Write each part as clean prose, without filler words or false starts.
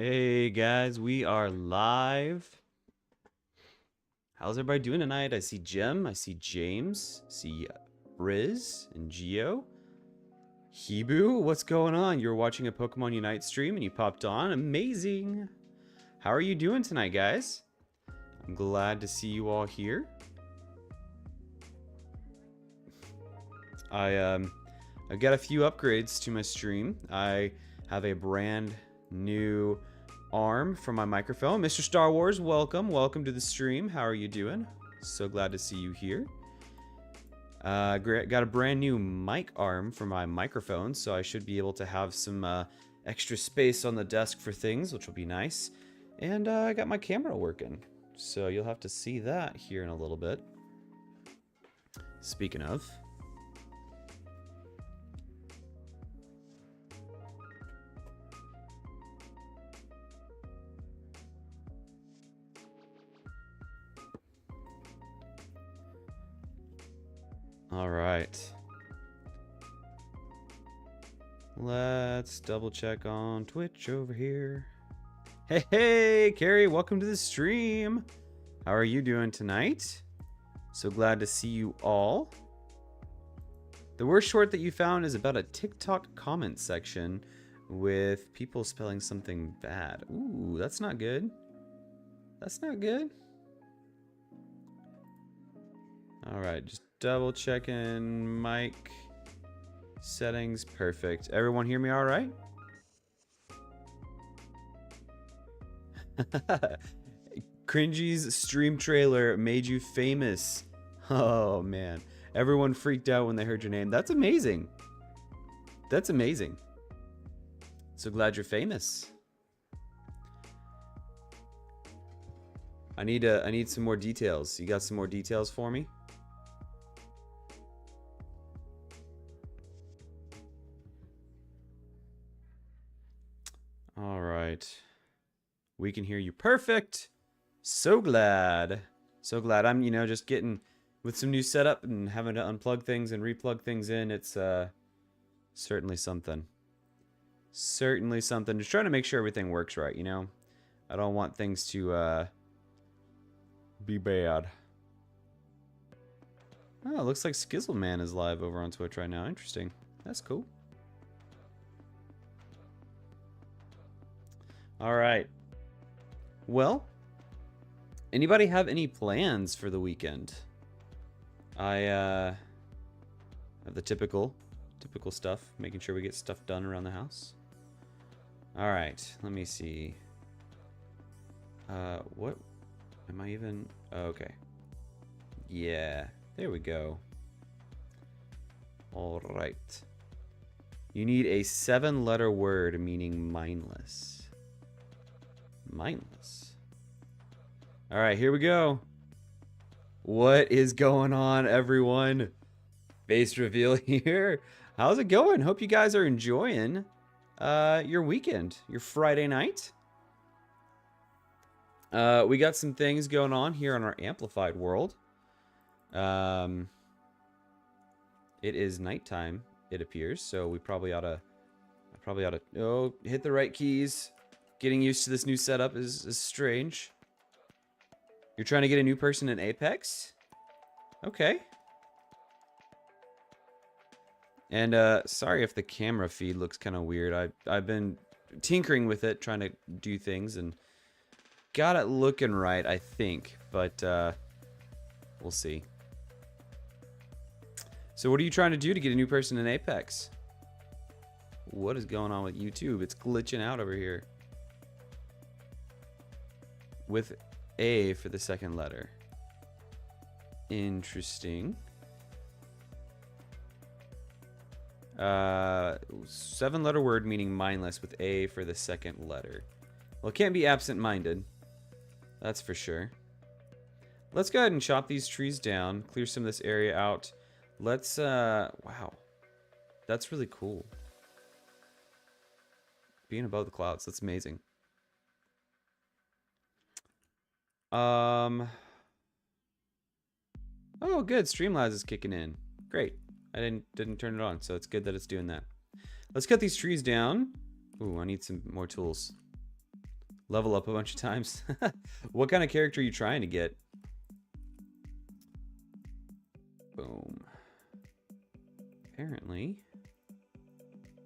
Hey guys, we are live. How's everybody doing tonight? I see Jim, I see James, I see Briz and Geo. Hibu, what's going on? You were watching a Pokemon Unite stream and you popped on. Amazing. How are you doing tonight, guys? I'm glad to see you all here. I've got a few upgrades to my stream. I have a brand new arm for my microphone. Mr. Star Wars, welcome to the stream. How are you doing? So glad to see you here. Got a brand new mic arm for my microphone, so I should be able to have some extra space on the desk for things, which will be nice. And I got my camera working, so you'll have to see that here in a little bit. Speaking of, all right. Let's double check on Twitch over here. Hey, Carrie, welcome to the stream. How are you doing tonight? So glad to see you all. The worst short that you found is about a TikTok comment section with people spelling something bad. Ooh, that's not good. That's not good. All right, just double checking mic settings. Perfect. Everyone hear me all right? Cringy's stream trailer made you famous. Oh man, everyone freaked out when they heard your name. That's amazing. That's amazing. So glad you're famous. I need some more details. You got some more details for me? All right. We can hear you perfect. So glad. So glad. I'm, just getting with some new setup and having to unplug things and replug things in. It's certainly something. Certainly something. Just trying to make sure everything works right, I don't want things to be bad. Oh, it looks like Skizzleman is live over on Twitch right now. Interesting. That's cool. All right. Well, anybody have any plans for the weekend? I have the typical stuff, making sure we get stuff done around the house. All right, let me see. What am I even? Oh, okay. Yeah, there we go. All right. You need a 7-letter word meaning mindless. Mindless. All right, here we go. What is going on, everyone? Face reveal here. How's it going? Hope you guys are enjoying your weekend, your Friday night. We got some things going on here on our amplified world. It is nighttime, it appears, so we probably ought to hit the right keys. Getting used to this new setup is strange. You're trying to get a new person in Apex? Okay. And sorry if the camera feed looks kind of weird. I've been tinkering with it, trying to do things, and got it looking right, I think. But we'll see. So what are you trying to do to get a new person in Apex? What is going on with YouTube? It's glitching out over here. With A for the second letter. Interesting. 7-letter word meaning mindless with A for the second letter. Well, it can't be absent-minded. That's for sure. Let's go ahead and chop these trees down. Clear some of this area out. Let's, wow. That's really cool. Being above the clouds, that's amazing. Oh, good. Streamlabs is kicking in. Great. I didn't turn it on, so it's good that it's doing that. Let's cut these trees down. Ooh, I need some more tools. Level up a bunch of times. What kind of character are you trying to get? Boom. Apparently,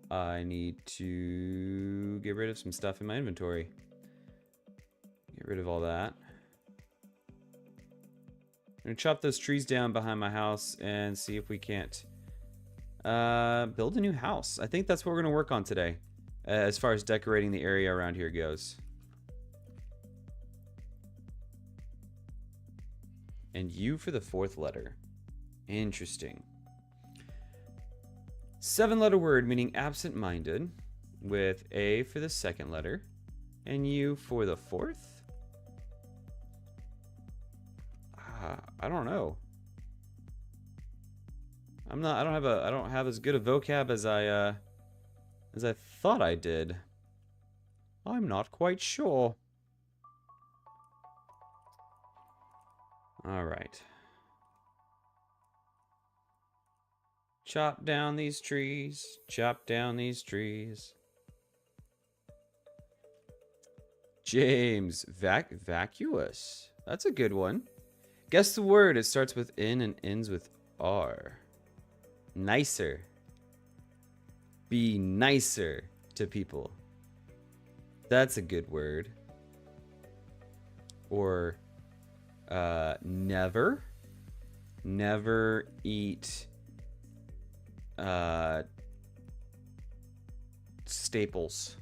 I need to get rid of some stuff in my inventory. Get rid of all that. I'm gonna chop those trees down behind my house and see if we can't build a new house. I think that's what we're gonna work on today, as far as decorating the area around here goes. And U for the 4th letter. Interesting. 7-letter word meaning absent-minded, with A for the 2nd letter and U for the 4th. I don't know. I don't have as good a vocab as I thought I did. I'm not quite sure. All right. Chop down these trees. Chop down these trees. James, vacuous. That's a good one. Guess the word. It starts with N and ends with R. Nicer. Be nicer to people. That's a good word. Or never. Never eat staples.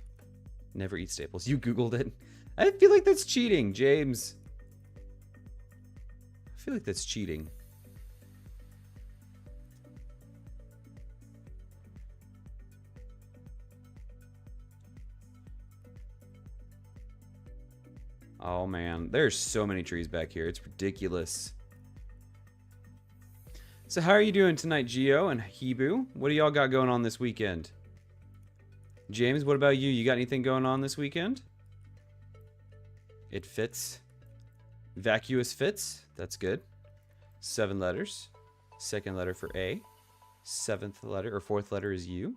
Never eat staples. You Googled it. I feel like that's cheating, James. I feel like that's cheating. Oh man, there's so many trees back here. It's ridiculous. So how are you doing tonight, Geo and Hebu? What do y'all got going on this weekend? James, what about you? You got anything going on this weekend? It fits. Vacuous fits. That's good. 7 letters. 2nd letter for A. 7th letter or 4th letter is U.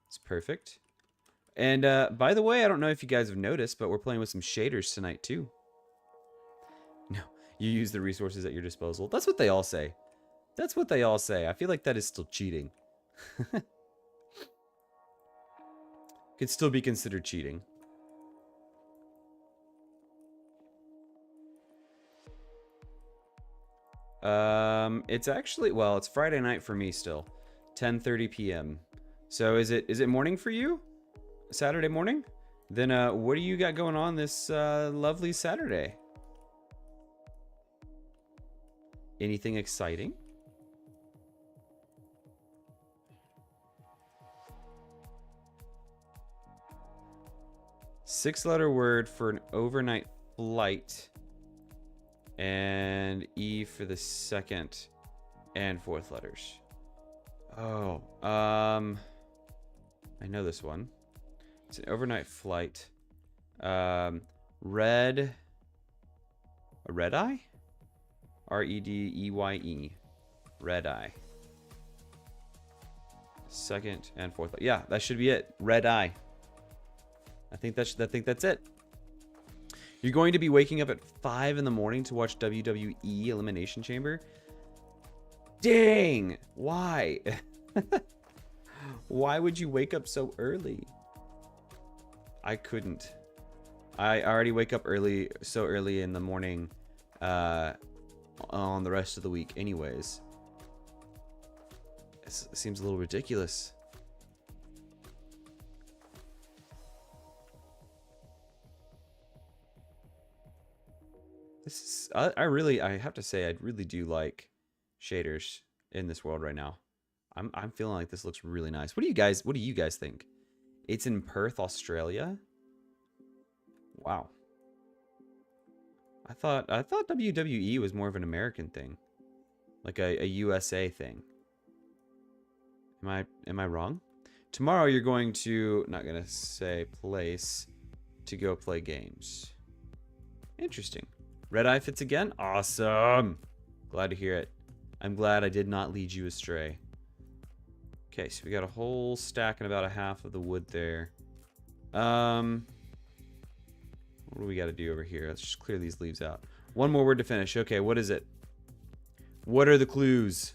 It's perfect. And by the way, I don't know if you guys have noticed, but we're playing with some shaders tonight too. No, you use the resources at your disposal. That's what they all say. That's what they all say. I feel like that is still cheating. Could still be considered cheating. It's actually, well, it's Friday night for me still. 10:30 p.m. So is it morning for you? Saturday morning? Then what do you got going on this lovely Saturday? Anything exciting? Six-letter word for an overnight flight. And E for the 2nd and 4th letters. Oh, I know this one. It's an overnight flight. A red eye? R-E-D-E-Y-E. Red eye. 2nd and 4th. Yeah, that should be it. Red eye. I think that's it. You're going to be waking up at 5 in the morning to watch WWE Elimination Chamber? Dang! Why? Why would you wake up so early? I couldn't. I already wake up so early in the morning on the rest of the week anyways. It seems a little ridiculous. This is, I have to say, I really do like shaders in this world right now. I'm feeling like this looks really nice. What do you guys think? It's in Perth, Australia. Wow. I thought WWE was more of an American thing, like a USA thing. Am I wrong? Tomorrow you're going to, not gonna say place, to go play games. Interesting. Red eye fits again? Awesome. Glad to hear it. I'm glad I did not lead you astray. Okay, so we got a whole stack and about a half of the wood there. What do we got to do over here? Let's just clear these leaves out. One more word to finish. Okay, what is it? What are the clues?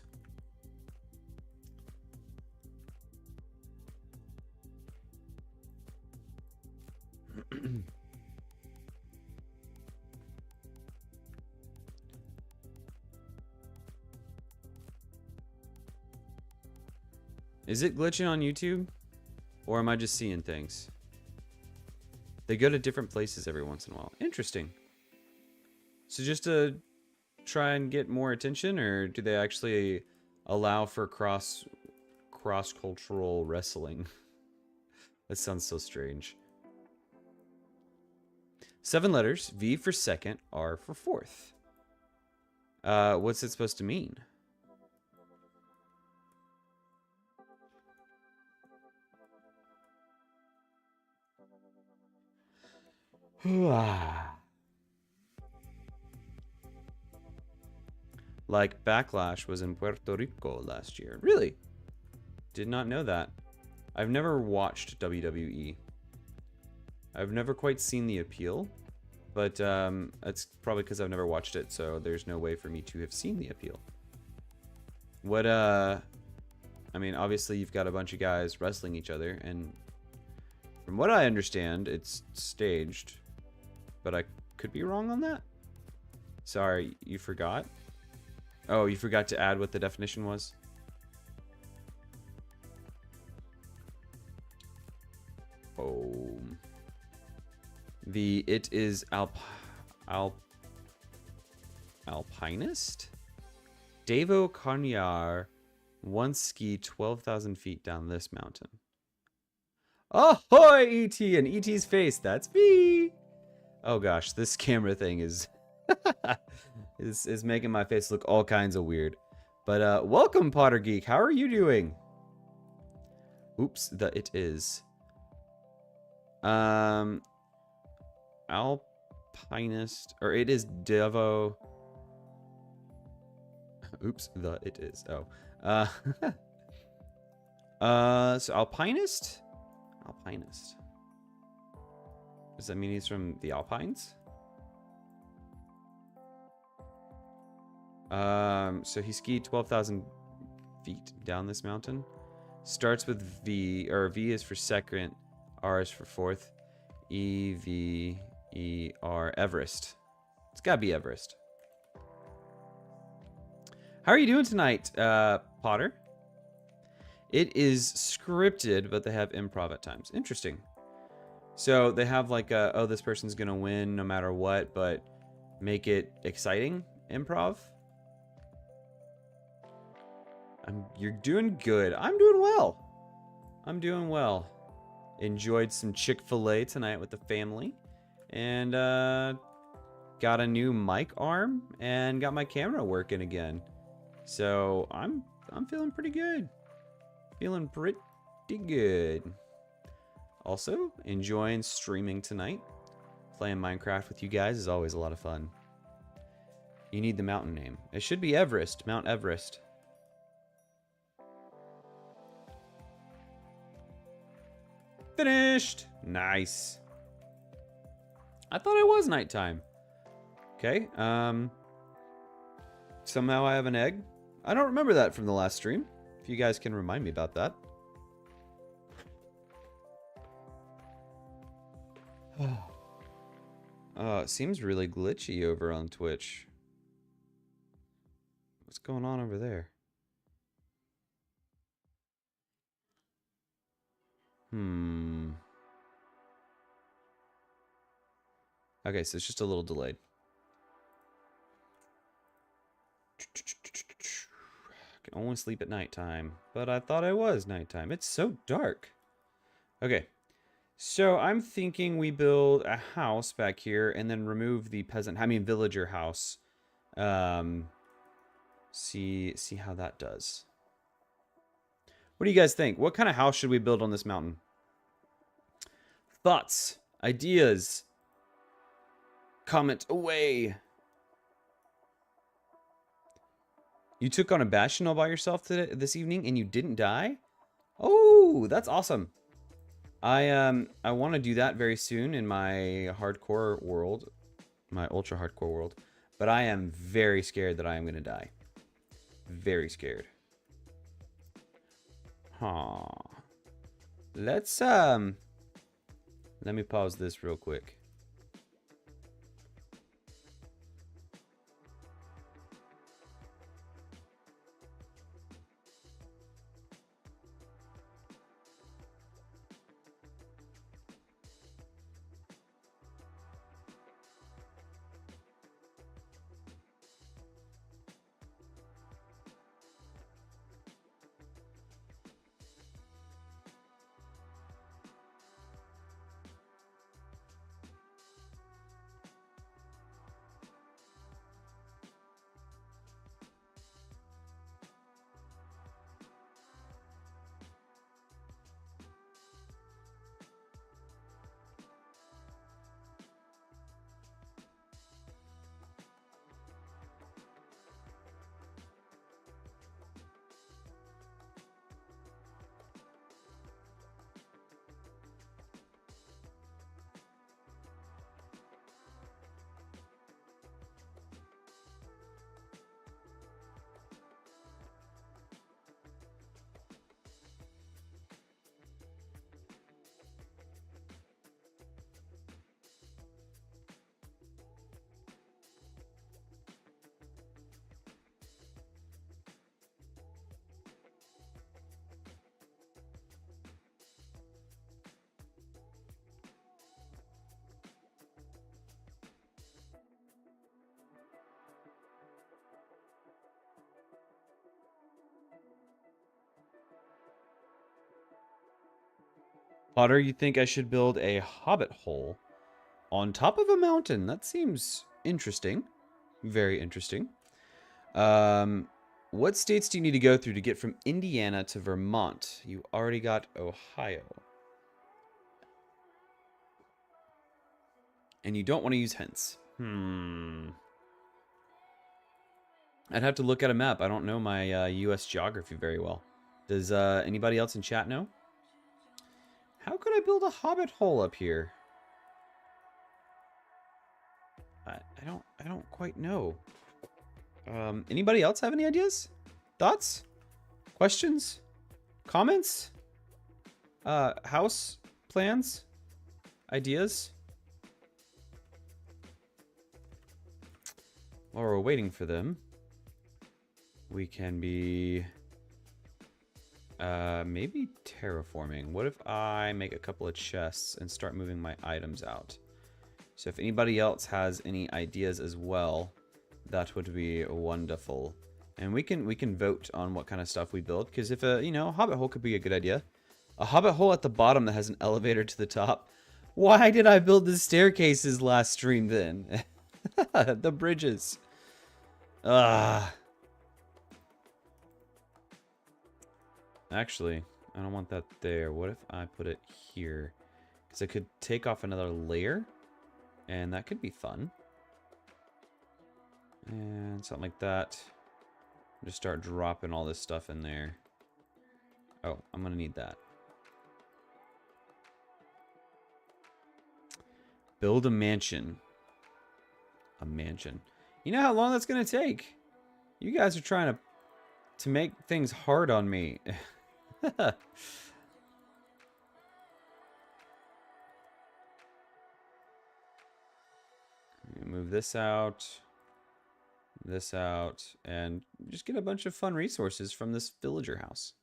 Is it glitching on YouTube? Or am I just seeing things? They go to different places every once in a while. Interesting. So just to try and get more attention, or do they actually allow for cross-cultural wrestling? That sounds so strange. 7 letters. V for second, R for fourth. What's it supposed to mean? Like Backlash was in Puerto Rico last year. Really? Did not know that. I've never watched WWE. I've never quite seen the appeal, but it's probably because I've never watched it, so there's no way for me to have seen the appeal. What, I mean, obviously you've got a bunch of guys wrestling each other, and from what I understand, it's staged, but I could be wrong on that. Sorry, you forgot? Oh, you forgot to add what the definition was? Oh. It is alpinist? Devo Carniar once skied 12,000 feet down this mountain. Ahoy, E.T. and E.T.'s face. That's me. Oh gosh, this camera thing is is making my face look all kinds of weird. But welcome, Potter Geek. How are you doing? Oops, it is. Alpinist, or it is Devo. Oops, it is. Oh. So alpinist? Alpinist. Does that mean he's from the Alpines? So he skied 12,000 feet down this mountain. Starts with V, or V is for second, R is for fourth. E-V-E-R, Everest. It's gotta be Everest. How are you doing tonight, Potter? It is scripted, but they have improv at times. Interesting. So they have like a, oh, this person's gonna win no matter what, but make it exciting improv. You're doing good. I'm doing well. I'm doing well. Enjoyed some Chick-fil-A tonight with the family, and got a new mic arm and got my camera working again. So I'm feeling pretty good. Feeling pretty good. Also, enjoying streaming tonight. Playing Minecraft with you guys is always a lot of fun. You need the mountain name. It should be Everest. Mount Everest. Finished. Nice. I thought it was nighttime. Okay. Somehow I have an egg. I don't remember that from the last stream. If you guys can remind me about that. It seems really glitchy over on Twitch. What's going on over there? Okay, so it's just a little delayed. I can only sleep at nighttime, but I thought it was nighttime. It's so dark. Okay, so I'm thinking we build a house back here and then remove the villager house. See how that does. What do you guys think? What kind of house should we build on this mountain? Thoughts, ideas, comment away. You took on a bastion all by yourself this evening and you didn't die? Oh, that's awesome. I want to do that very soon in my hardcore world, my ultra hardcore world, but I am very scared that I am going to die. Very scared. Huh. Let's let me pause this real quick. Potter, you think I should build a hobbit hole on top of a mountain? That seems interesting. Very interesting. What states do you need to go through to get from Indiana to Vermont? You already got Ohio. And you don't want to use hence. I'd have to look at a map. I don't know my U.S. geography very well. Does anybody else in chat know? How could I build a hobbit hole up here? I don't quite know. Anybody else have any ideas? Thoughts? Questions? Comments? House plans? Ideas? While we're waiting for them, we can be maybe terraforming. What if I make a couple of chests and start moving my items out? So if anybody else has any ideas as well, that would be wonderful. And we can vote on what kind of stuff we build, because if a hobbit hole could be a good idea. A hobbit hole at the bottom that has an elevator to the top. Why did I build the staircases last stream then? The bridges. Actually, I don't want that there. What if I put it here? Because I could take off another layer, and that could be fun. And something like that. Just start dropping all this stuff in there. Oh, I'm gonna need that. Build a mansion. A mansion. You know how long that's gonna take? You guys are trying to make things hard on me. Move this out, and just get a bunch of fun resources from this villager house.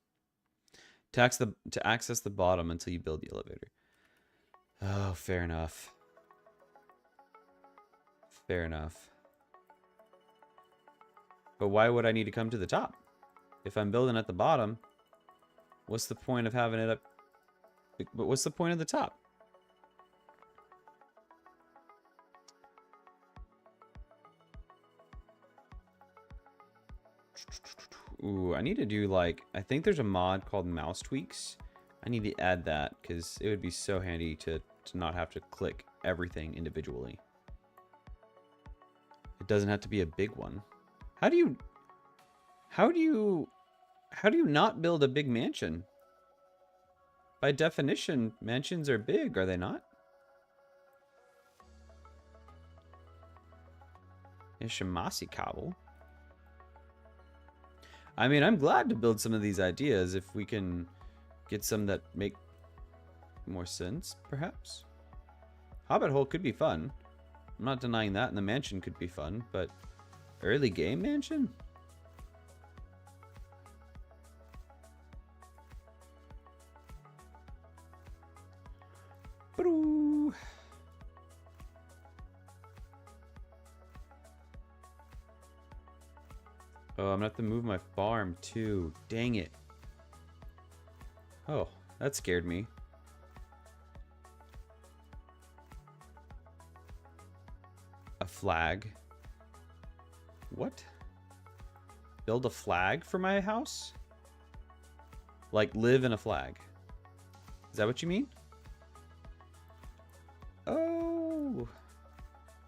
To access the bottom until you build the elevator. Oh, fair enough. Fair enough. But why would I need to come to the top? If I'm building at the bottom, what's the point of having it up? But what's the point of the top? Ooh, I need to do like, I think there's a mod called mouse tweaks. I need to add that because it would be so handy to not have to click everything individually. It doesn't have to be a big one. How do you not build a big mansion? by definition, mansions are big, are they not? Ishimasi Kabul. I mean, I'm glad to build some of these ideas if we can get some that make more sense, perhaps. Hobbit Hole could be fun. I'm not denying that, and the mansion could be fun, but early game mansion? Ba-doo. Oh, I'm gonna have to move my farm too. Dang it. Oh, that scared me. A flag. What? Build a flag for my house? Like live in a flag. Is that what you mean? Oh,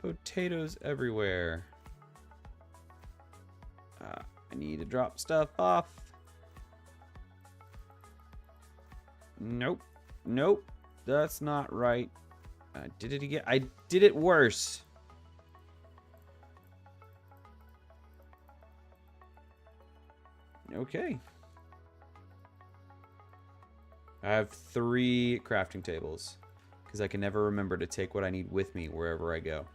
potatoes everywhere. I need to drop stuff off. Nope. Nope. That's not right. I did it again. I did it worse. Okay. I have 3 crafting tables because I can never remember to take what I need with me wherever I go.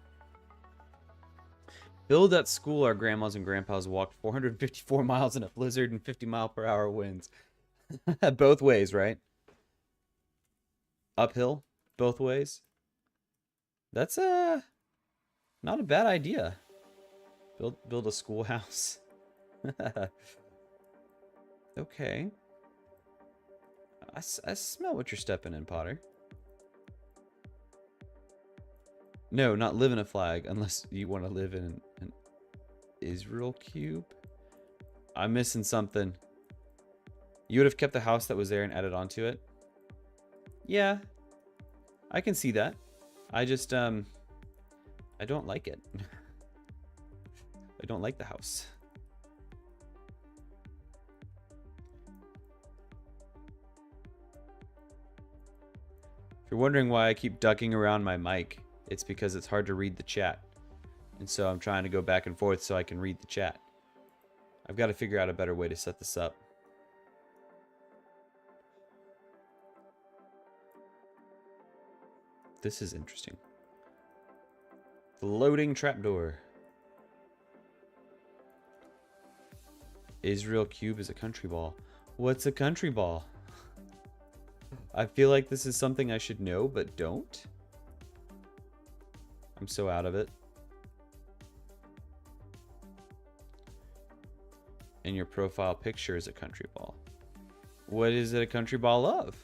Build at school. Our grandmas and grandpas walked 454 miles in a blizzard and 50-mile-per-hour winds. Both ways, right? Uphill, both ways. That's not a bad idea. Build a schoolhouse. Okay. I smell what you're stepping in, Potter. No, not live in a flag, unless you want to live in an Israel cube. I'm missing something. You would have kept the house that was there and added onto it? Yeah, I can see that. I just, I don't like it. I don't like the house. If you're wondering why I keep ducking around my mic, it's because it's hard to read the chat. And so I'm trying to go back and forth so I can read the chat. I've got to figure out a better way to set this up. This is interesting. Floating trapdoor. Israel cube is a country ball. What's a country ball? I feel like this is something I should know, but don't. I'm so out of it. And your profile picture is a country ball. What is it a country ball of?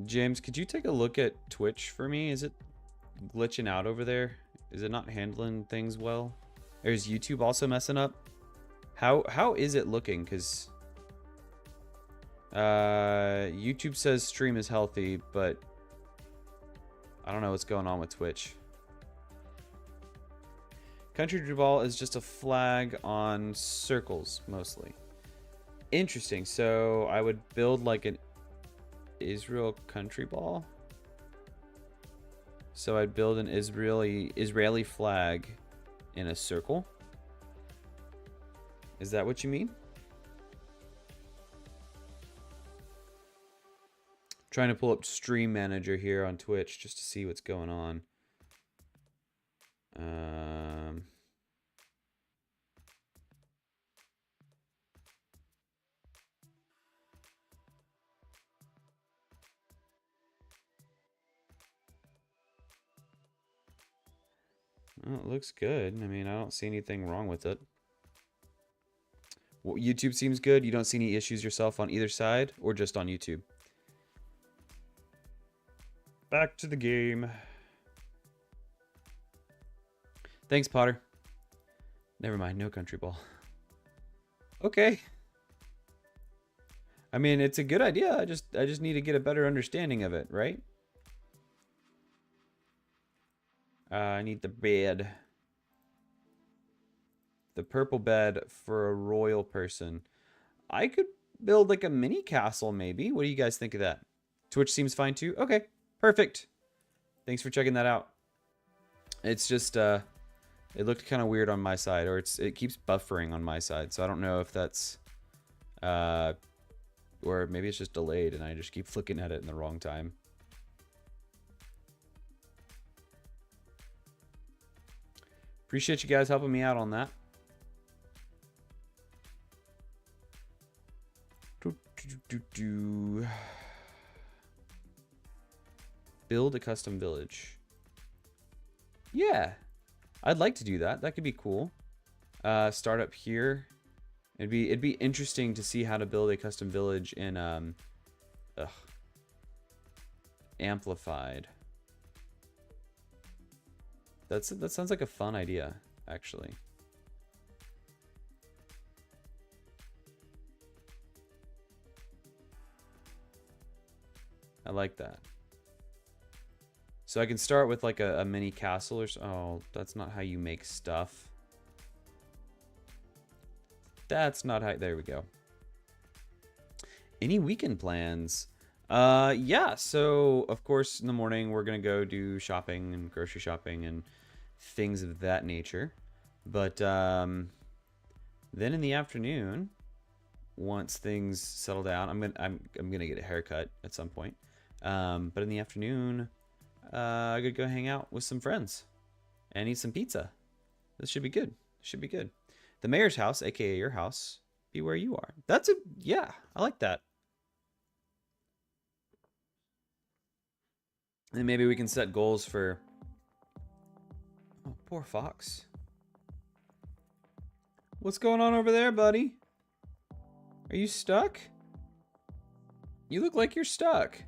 James, could you take a look at Twitch for me? Is it glitching out over there? Is it not handling things well? Or is YouTube also messing up? How is it looking? Because YouTube says stream is healthy, but I don't know what's going on with Twitch. Country ball is just a flag on circles, mostly. Interesting. So I would build like an Israel country ball. So I'd build an Israeli flag in a circle. Is that what you mean? Trying to pull up Stream Manager here on Twitch just to see what's going on. Well, it looks good. I mean, I don't see anything wrong with it. Well, YouTube seems good. You don't see any issues yourself on either side or just on YouTube? Back to the game. Thanks, Potter. Never mind, no country ball. Okay. I mean, it's a good idea. I just need to get a better understanding of it, right? I need the bed. The purple bed for a royal person. I could build like a mini castle, maybe. What do you guys think of that? Twitch seems fine too. Okay, perfect. Thanks for checking that out. It's just, it looked kind of weird on my side, or it keeps buffering on my side. So I don't know if that's, or maybe it's just delayed and I just keep looking at it in the wrong time. Appreciate you guys helping me out on that. Build a custom village. Yeah, I'd like to do that. That could be cool. Start up here. It'd be interesting to see how to build a custom village in Amplified. That sounds like a fun idea, actually. I like that. So I can start with like a mini castle or so. Oh, that's not how you make stuff. That's not how. There we go. Any weekend plans? Yeah. So of course in the morning we're gonna go do shopping and grocery shopping and things of that nature. But then in the afternoon, once things settle down, I'm gonna get a haircut at some point. But in the afternoon, I could go hang out with some friends and eat some pizza. This should be good. Should be good. The mayor's house, aka your house, be where you are. Yeah, I like that. And maybe we can set goals for. Oh, poor fox. What's going on over there, buddy? Are you stuck? You look like you're stuck.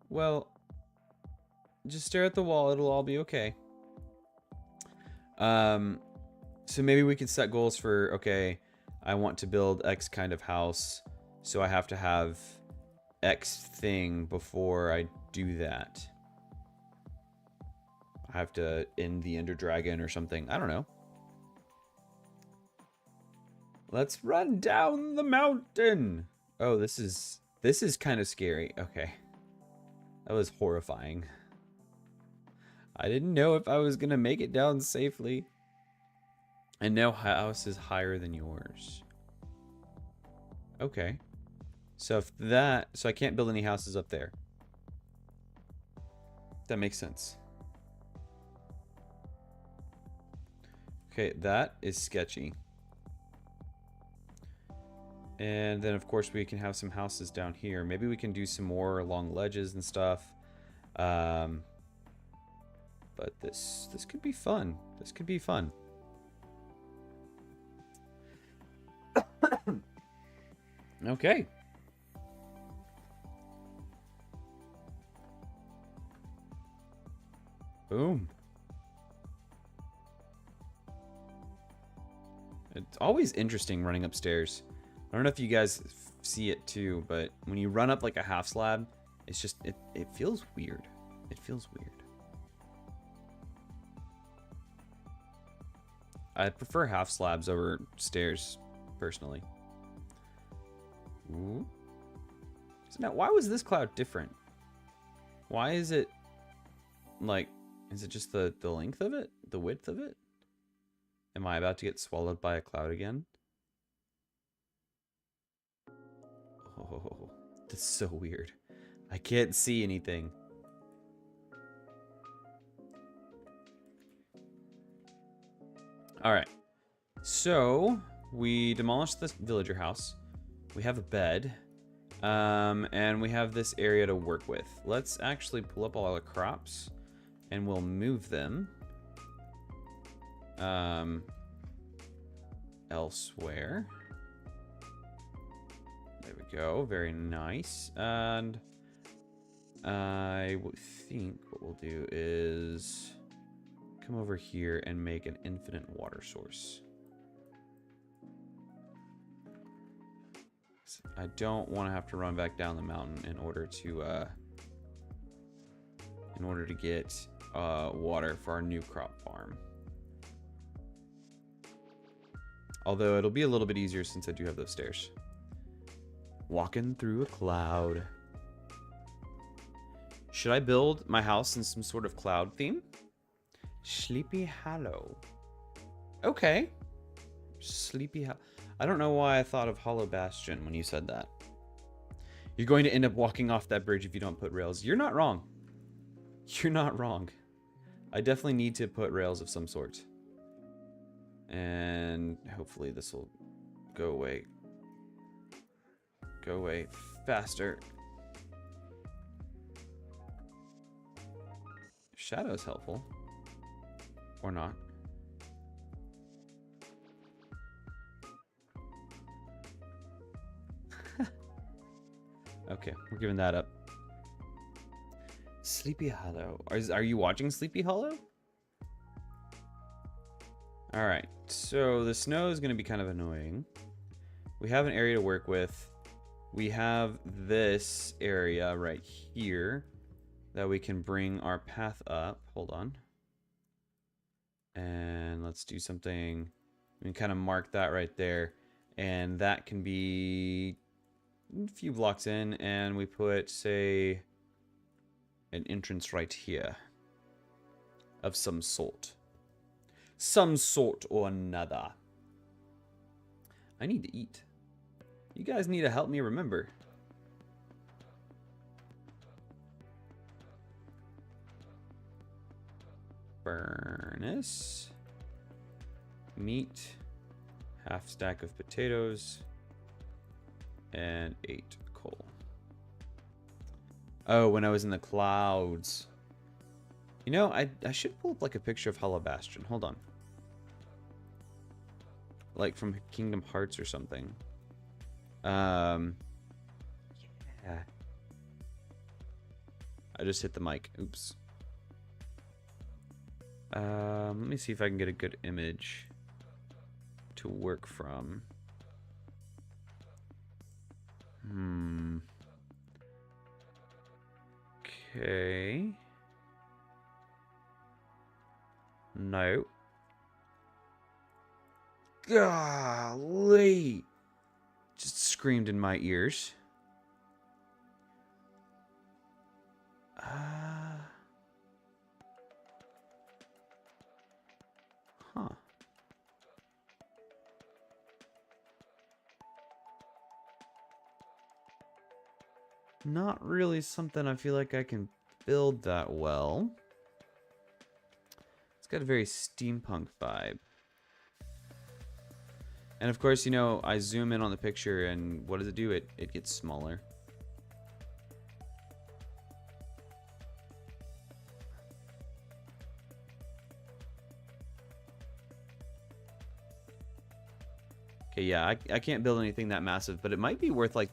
Well, just stare at the wall. It'll all be okay. So maybe we could set goals for, okay, I want to build X kind of house, so I have to have X thing before I do that. I have to end the Ender Dragon or something. I don't know. Let's run down the mountain. Oh, this is kind of scary. Okay. That was horrifying. I didn't know if I was gonna make it down safely. And no house is higher than yours. Okay. So I can't build any houses up there. That makes sense. Okay, that is sketchy. And then of course we can have some houses down here. Maybe we can do some more along ledges and stuff. But this could be fun. This could be fun. Okay. Boom. It's always interesting running upstairs. I don't know if you guys see it too, but when you run up like a half slab, it's just, it feels weird. It feels weird. I prefer half slabs over stairs, personally. Ooh. So now, why was this cloud different? Why is it, like, is it just the length of it? The width of it? Am I about to get swallowed by a cloud again? Oh, that's so weird. I can't see anything. All right. So we demolished this villager house. We have a bed. And we have this area to work with. Let's actually pull up all our crops and we'll move them elsewhere. There we go. Very nice. And I think what we'll do is come over here and make an infinite water source. I don't want to have to run back down the mountain in order to get water for our new crop farm. Although it'll be a little bit easier since I do have those stairs. Walking through a cloud. Should I build my house in some sort of cloud theme? Sleepy Hollow. Okay. Sleepy Hollow. I don't know why I thought of Hollow Bastion when you said that. You're going to end up walking off that bridge if you don't put rails. You're not wrong. You're not wrong. I definitely need to put rails of some sort. And hopefully this will go away. Go away faster. Shadow's helpful. Or not. Okay, we're giving that up. Sleepy Hollow. Are you watching Sleepy Hollow? Alright, so the snow is going to be kind of annoying. We have an area to work with. We have this area right here that we can bring our path up. Hold on. And let's do something. We can kind of mark that right there. And that can be a few blocks in. And we put, say, an entrance right here. Of some sort. Some sort or another. I need to eat. You guys need to help me remember. Furnace. Meat. Half stack of potatoes. And 8 coal. Oh, when I was in the clouds. You know, I should pull up like a picture of Hollow Bastion. Hold on. Like from Kingdom Hearts or something. Yeah. I just hit the mic. Oops. Let me see if I can get a good image to work from. Okay. No. Golly. Just screamed in my ears. Huh. Not really something I feel like I can build that well. It's got a very steampunk vibe. And of course, you know, I zoom in on the picture and what does it do? It gets smaller. Okay, yeah, I can't build anything that massive, but it might be worth like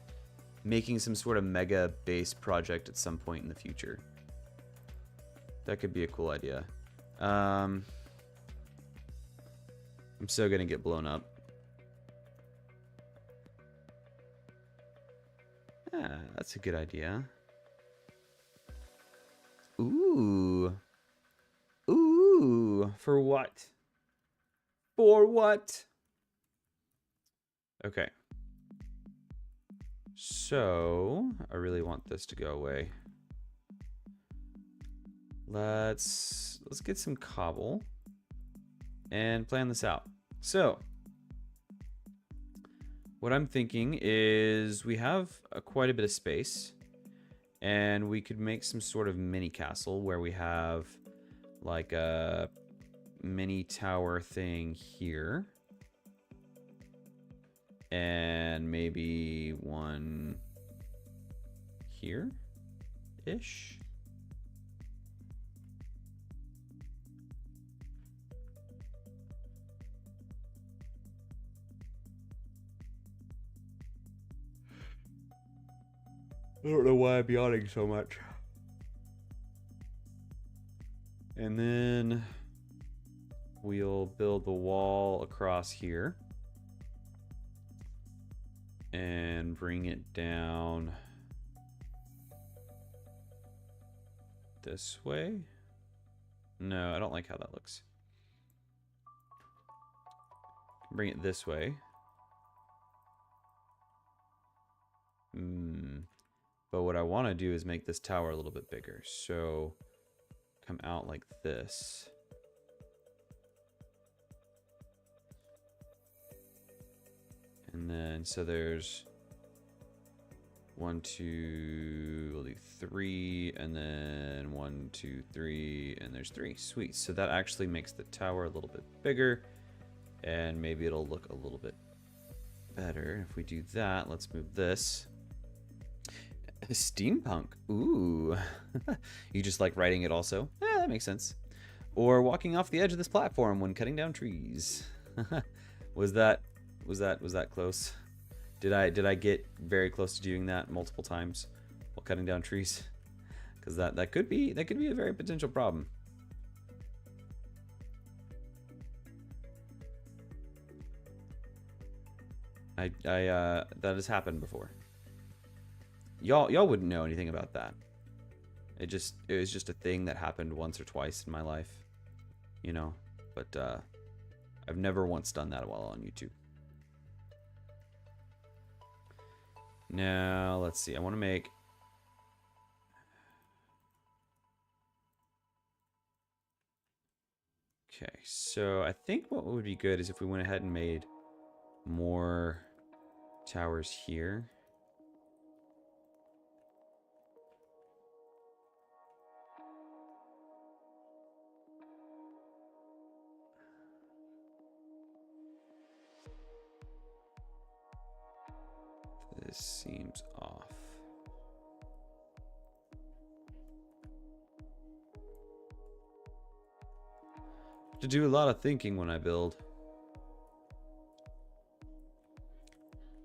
making some sort of mega base project at some point in the future. That could be a cool idea. I'm so gonna get blown up. Yeah, that's a good idea. Ooh. Ooh. For what? For what? Okay. So, I really want this to go away. Let's get some cobble and plan this out. So, what I'm thinking is we have quite a bit of space and we could make some sort of mini castle where we have like a mini tower thing here. And maybe one here-ish. I don't know why I'm yawning so much. And then we'll build the wall across here. And bring it down this way. No, I don't like how that looks. Bring it this way. But what I want to do is make this tower a little bit bigger. So come out like this. And then, so there's 1, 2, we'll do 3, and then 1, 2, 3, and there's 3. Sweet. So that actually makes the tower a little bit bigger, and maybe it'll look a little bit better. If we do that, let's move this. Steampunk. Ooh. You just like writing it also? Yeah, that makes sense. Or walking off the edge of this platform when cutting down trees. Was that close? Did I get very close to doing that multiple times while cutting down trees? Because that could be a very potential problem. That has happened before. Y'all wouldn't know anything about that. It was just a thing that happened once or twice in my life, you know. But I've never once done that while on YouTube. Now let's see. I want to make. Okay, so I think what would be good is if we went ahead and made more towers here. This seems off. To do a lot of thinking when I build.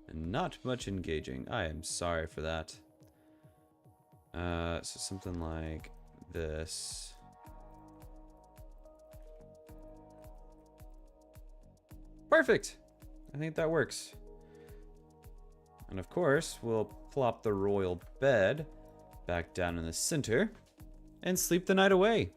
And not much engaging. I am sorry for that. So something like this. Perfect! I think that works. And of course, we'll plop the royal bed back down in the center and sleep the night away.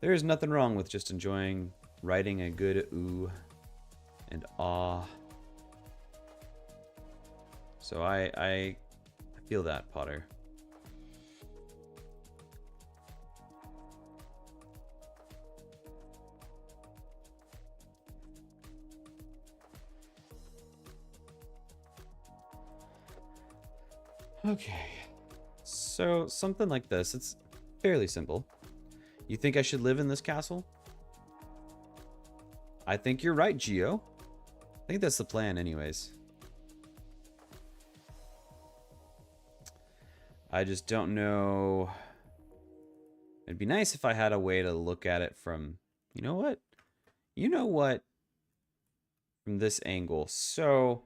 There is nothing wrong with just enjoying writing a good ooh and ah. So I feel that, Potter. Okay, so something like this. It's fairly simple. You think I should live in this castle? I think you're right, Geo. I think that's the plan anyways. I just don't know. It'd be nice if I had a way to look at it from, you know what? You know what? From this angle. So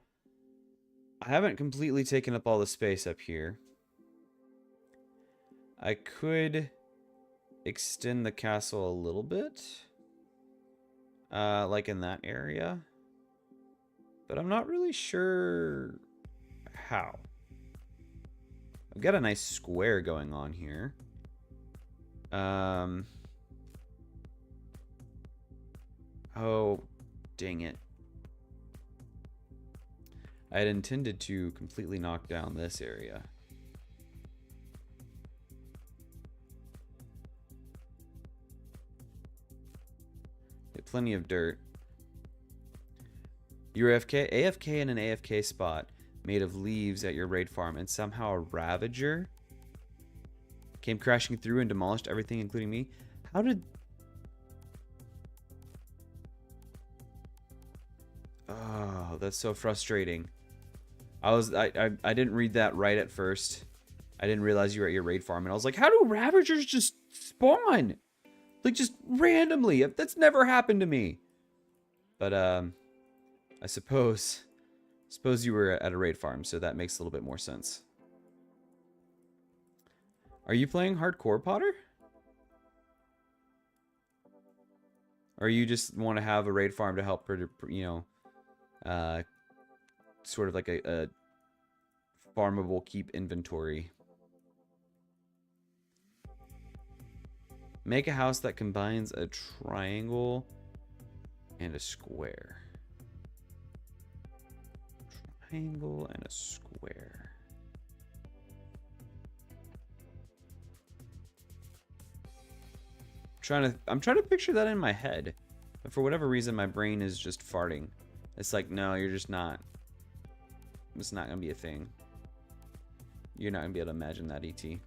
I haven't completely taken up all the space up here. I could extend the castle a little bit. Like in that area. But I'm not really sure how. I've got a nice square going on here. Oh, dang it. I had intended to completely knock down this area. Get plenty of dirt. You're AFK in an AFK spot made of leaves at your raid farm, and somehow a Ravager came crashing through and demolished everything, including me. How did... Oh, that's so frustrating. I didn't read that right at first. I didn't realize you were at your raid farm, and I was like, how do Ravagers just spawn? Like, just randomly. That's never happened to me. But, I suppose Suppose you were at a raid farm, so that makes a little bit more sense. Are you playing hardcore, Potter? Or you just want to have a raid farm to help, you know, sort of like a farmable keep inventory. Make a house that combines a triangle and a square. Triangle and a square. I'm trying to picture that in my head, but for whatever reason my brain is just farting. It's like, no, you're just not. It's not gonna be a thing. You're not gonna be able to imagine that, ET.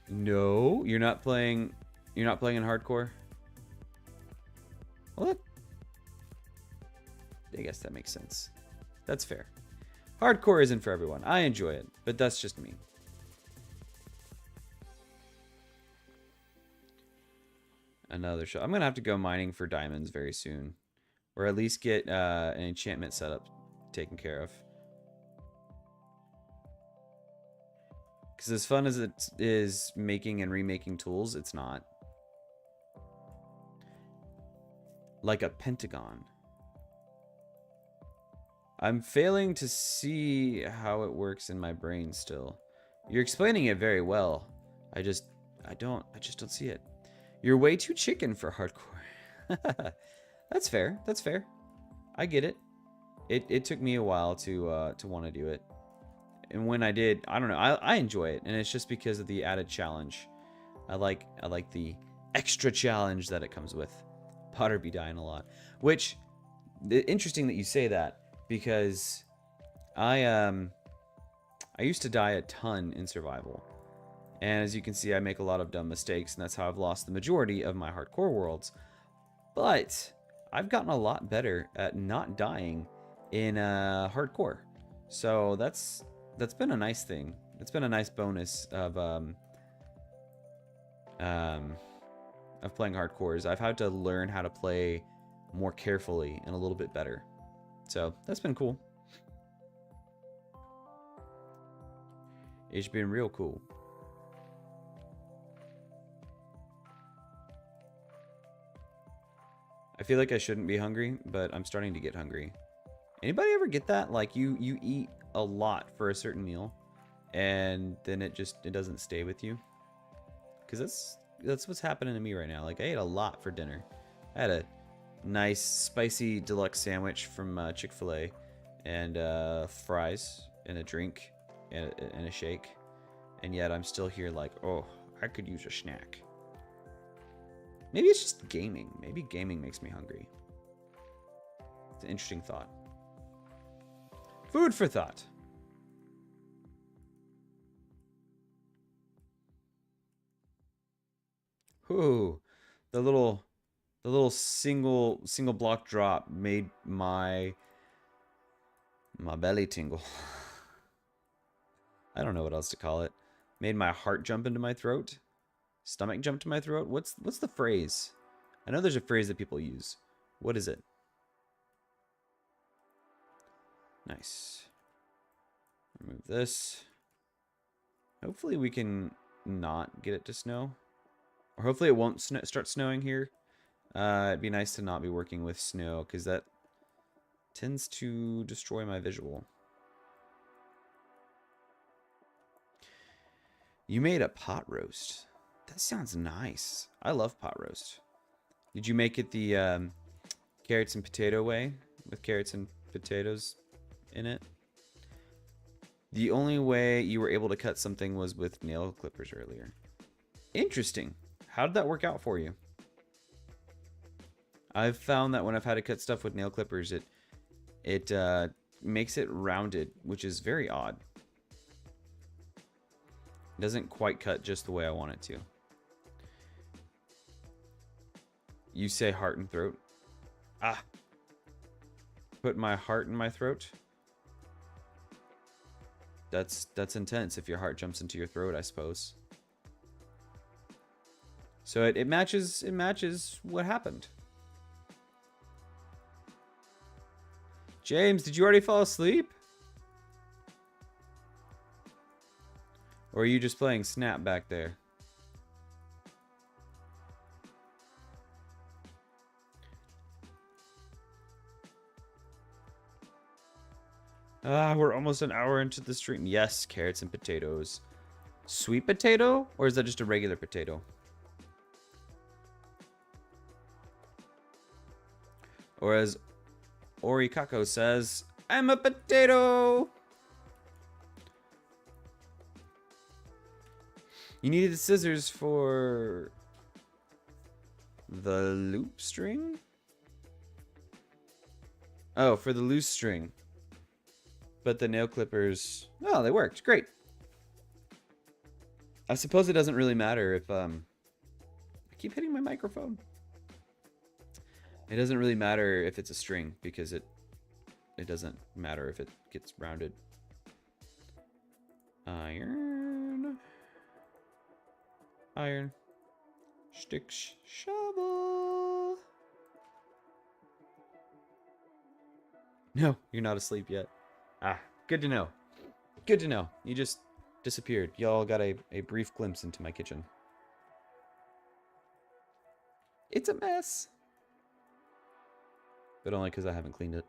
No, you're not playing. You're not playing in hardcore. Well, I guess that makes sense. That's fair. Hardcore isn't for everyone. I enjoy it, but that's just me. Another shot. I'm gonna have to go mining for diamonds very soon, or at least get an enchantment setup taken care of. Because as fun as it is making and remaking tools, it's not. Like a pentagon. I'm failing to see how it works in my brain still. You're explaining it very well. I just don't see it. You're way too chicken for hardcore. That's fair. That's fair. I get it. It took me a while to want to do it. And when I did, I don't know, I enjoy it, and it's just because of the added challenge. I like the extra challenge that it comes with. Potter be dying a lot, which interesting that you say that, because I used to die a ton in survival, and as you can see, I make a lot of dumb mistakes, and that's how I've lost the majority of my hardcore worlds. But I've gotten a lot better at not dying in hardcore, so that's been a nice thing. It's been a nice bonus of playing hardcores. I've had to learn how to play more carefully and a little bit better. So that's been cool. It's been real cool. I feel like I shouldn't be hungry, but I'm starting to get hungry. Anybody ever get that? Like you eat a lot for a certain meal, and then it doesn't stay with you? Because that's what's happening to me right now. Like I ate a lot for dinner. I had a nice spicy deluxe sandwich from Chick-fil-A, and fries and a drink and a shake, and yet I'm still here like, oh, I could use a snack. Maybe it's just gaming. Maybe gaming makes me hungry. It's an interesting thought. Food for thought. Ooh, the little single block drop made my belly tingle. I don't know what else to call it. Made my heart jump into my throat. Stomach jump to my throat. What's the phrase? I know there's a phrase that people use. What is it? Nice. Remove this. Hopefully we can not get it to snow. Or hopefully it won't start snowing here. It'd be nice to not be working with snow, because that tends to destroy my visual. You made a pot roast. That sounds nice. I love pot roast. Did you make it the carrots and potato way, with carrots and potatoes in it? The only way you were able to cut something was with nail clippers earlier. Interesting. How did that work out for you? I've found that when I've had to cut stuff with nail clippers, it makes it rounded, which is very odd. It doesn't quite cut just the way I want it to. You say heart and throat. Ah. Put my heart in my throat. That's intense if your heart jumps into your throat, I suppose. So it matches what happened. James, did you already fall asleep? Or are you just playing Snap back there? Ah, we're almost an hour into the stream. Yes, carrots and potatoes. Sweet potato? Or is that just a regular potato? Or as Orikako says, I'm a potato! You needed scissors for the loop string? Oh, for the loose string. But the nail clippers, oh, they worked. Great. I suppose it doesn't really matter if, I keep hitting my microphone. It doesn't really matter if it's a string because it doesn't matter if it gets rounded. Iron. Iron. Stick, shovel. No, you're not asleep yet. Ah, good to know. Good to know. You just disappeared. Y'all got a brief glimpse into my kitchen. It's a mess. But only because I haven't cleaned it.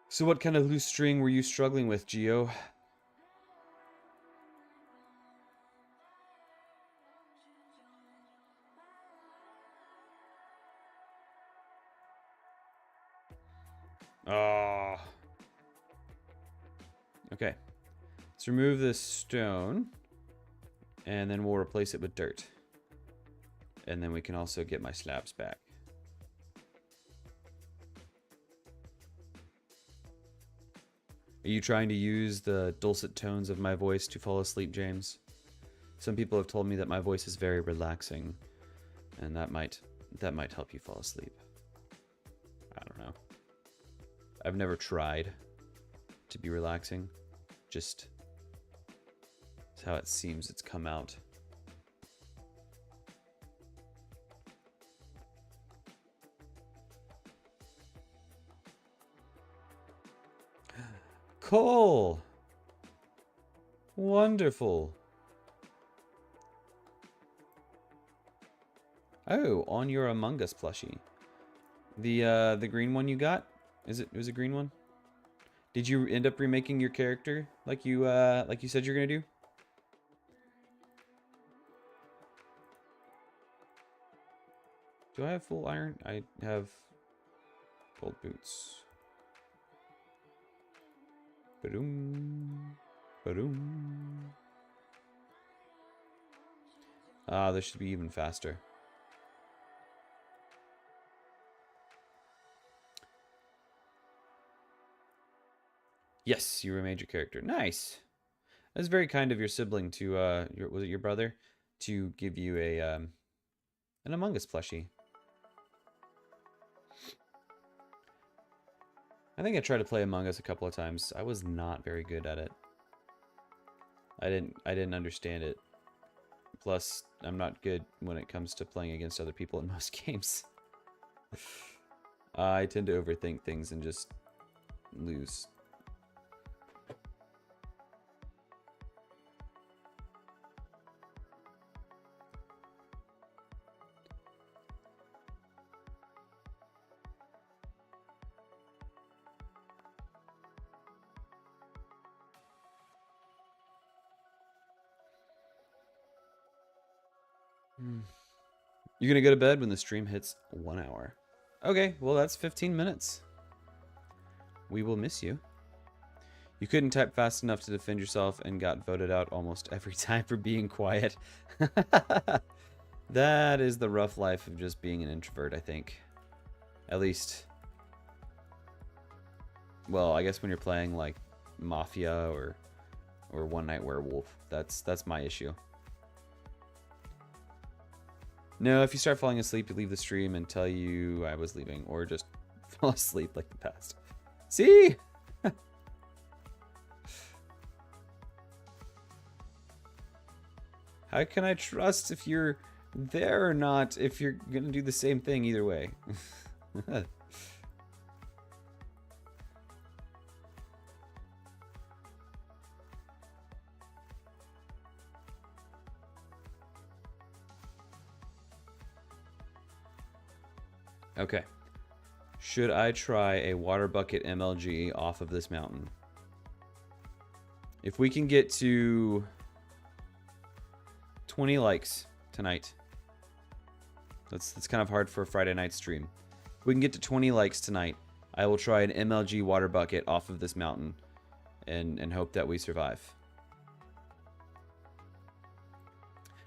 So what kind of loose string were you struggling with, Geo? Oh. Okay. Let's remove this stone. And then we'll replace it with dirt. And then we can also get my slabs back. Are you trying to use the dulcet tones of my voice to fall asleep, James? Some people have told me that my voice is very relaxing. And that might help you fall asleep. I don't know. I've never tried to be relaxing. Just it's how it seems it's come out. Coal! Wonderful. Oh, on your Among Us plushie. The green one you got? It was a green one? Did you end up remaking your character like you said you're gonna do? Do I have full iron? I have gold boots. Ba-doom. Ba-doom. Ah, this should be even faster. Yes, you remade your character. Nice. That's very kind of your sibling to was it your brother to give you a an Among Us plushie. I think I tried to play Among Us a couple of times. I was not very good at it. I didn't understand it. Plus, I'm not good when it comes to playing against other people in most games. I tend to overthink things and just lose. You're gonna go to bed when the stream hits 1 hour. Okay, well that's 15 minutes. We will miss you. You couldn't type fast enough to defend yourself and got voted out almost every time for being quiet. That is the rough life of just being an introvert, I think. At least, well, I guess when you're playing like Mafia or One Night Werewolf, that's my issue. No, if you start falling asleep, you leave the stream and tell you I was leaving, or just fall asleep like the past. See? How can I trust if you're there or not if you're gonna do the same thing either way. Okay. Should I try a water bucket MLG off of this mountain? If we can get to 20 likes tonight. That's kind of hard for a Friday night stream. If we can get to 20 likes tonight, I will try an MLG water bucket off of this mountain and hope that we survive.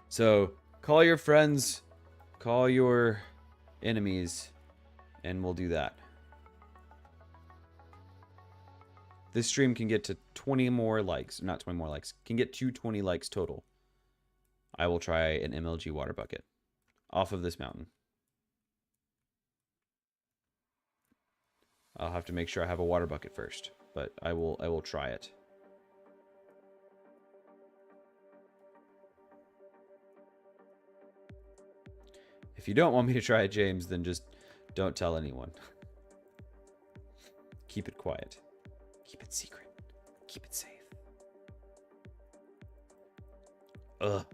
So, call your friends, call your enemies, and we'll do that. This stream can get to 20 more likes. Not 20 more likes. Can get to 20 likes total. I will try an MLG water bucket off of this mountain. I'll have to make sure I have a water bucket first, but I will try it. If you don't want me to try it, James, then just don't tell anyone. Keep it quiet. Keep it secret. Keep it safe. Ugh.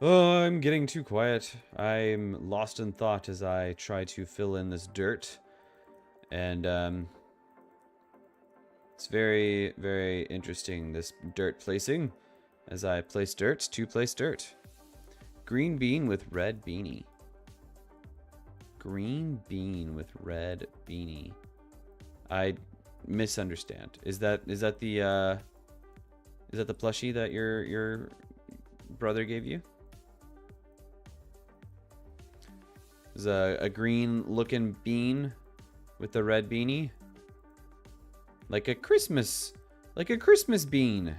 Oh, I'm getting too quiet. I'm lost in thought as I try to fill in this dirt. And, it's very, very interesting, this dirt placing. As I place dirt to place dirt. Green bean with red beanie. Green bean with red beanie. I misunderstand. Is that the plushie that your brother gave you? There's a green looking bean with a red beanie. Like a Christmas bean.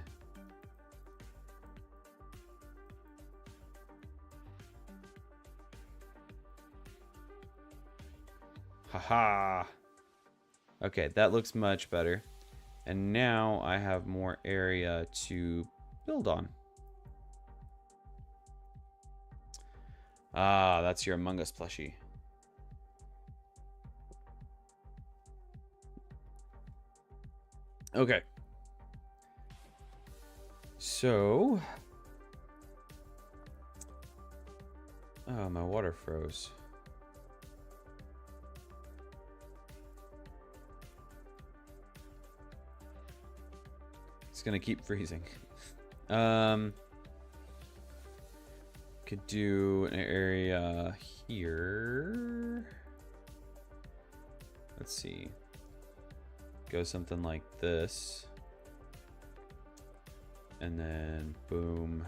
Haha. Okay, that looks much better. And now I have more area to build on. Ah, that's your Among Us plushie. Okay. So... oh, my water froze. It's gonna keep freezing. Could do an area here. Let's see. Go something like this. And then boom.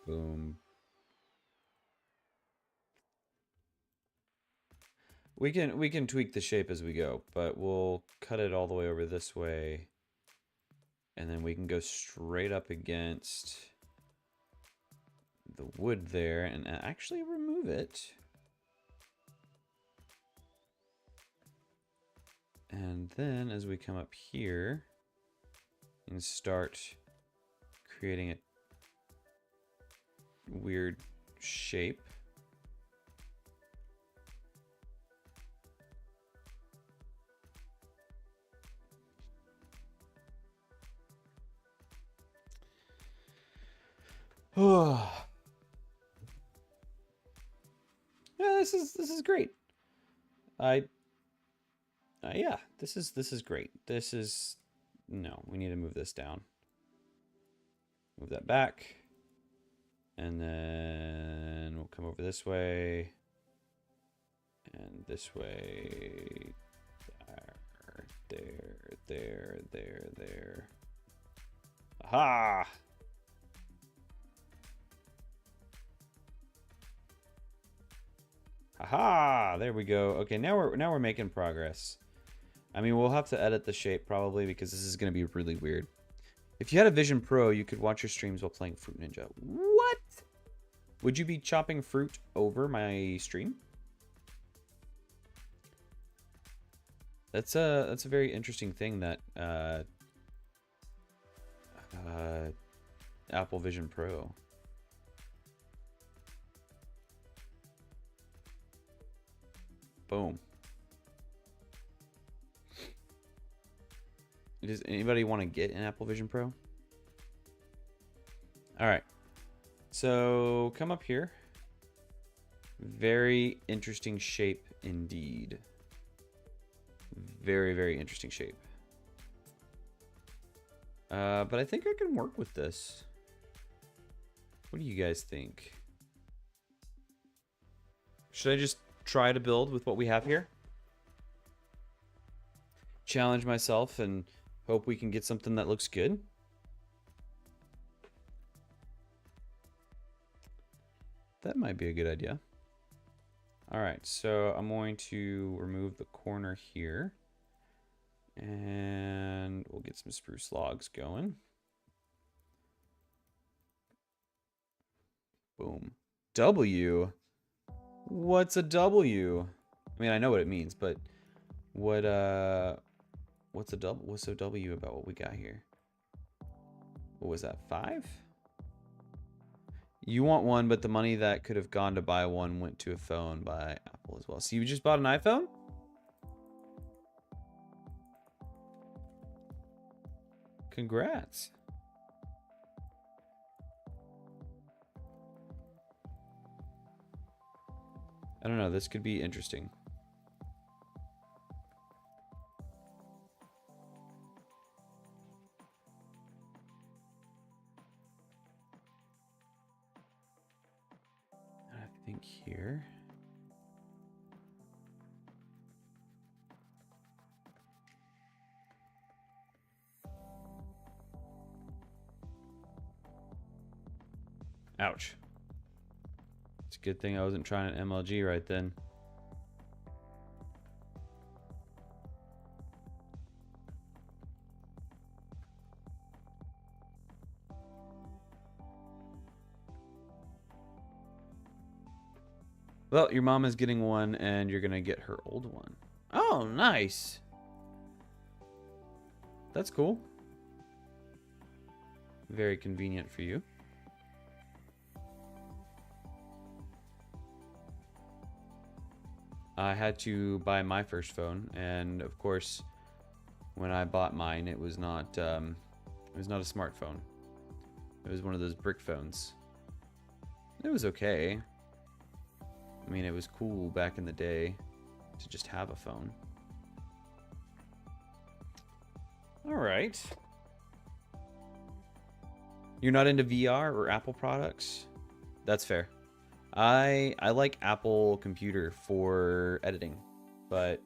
Boom. We can tweak the shape as we go, but we'll cut it all the way over this way. And then we can go straight up against the wood there and actually remove it. And then as we come up here and start creating a weird shape. Oh. Yeah, this is great. Yeah, this is great. No, we need to move this down. Move that back. And then we'll come over this way. And this way. There. Aha! Aha! There we go. Okay, now we're making progress. I mean, we'll have to edit the shape probably because this is going to be really weird. If you had a Vision Pro, you could watch your streams while playing Fruit Ninja. What? Would you be chopping fruit over my stream? That's a very interesting thing that Apple Vision Pro. Boom. Does anybody want to get an Apple Vision Pro? All right. So come up here. Very interesting shape indeed. Very, very interesting shape. But I think I can work with this. What do you guys think? Should I just try to build with what we have here? Challenge myself and hope we can get something that looks good? That might be a good idea. All right, so I'm going to remove the corner here. And we'll get some spruce logs going. Boom. W? What's a W? I mean, I know what it means, but what's a W? What's a W about what we got here? What was that, 5? You want one, but the money that could have gone to buy one went to a phone by Apple as well. So you just bought an iPhone? Congrats. I don't know, this could be interesting. I think here. Ouch. It's a good thing I wasn't trying an MLG right then. Well, your mom is getting one and you're gonna get her old one. Oh, nice. That's cool. Very convenient for you. I had to buy my first phone, and of course, when I bought mine, it was not a smartphone. It was one of those brick phones. It was okay. I mean, it was cool back in the day to just have a phone. All right. You're not into VR or Apple products? That's fair. I like Apple Computer for editing, but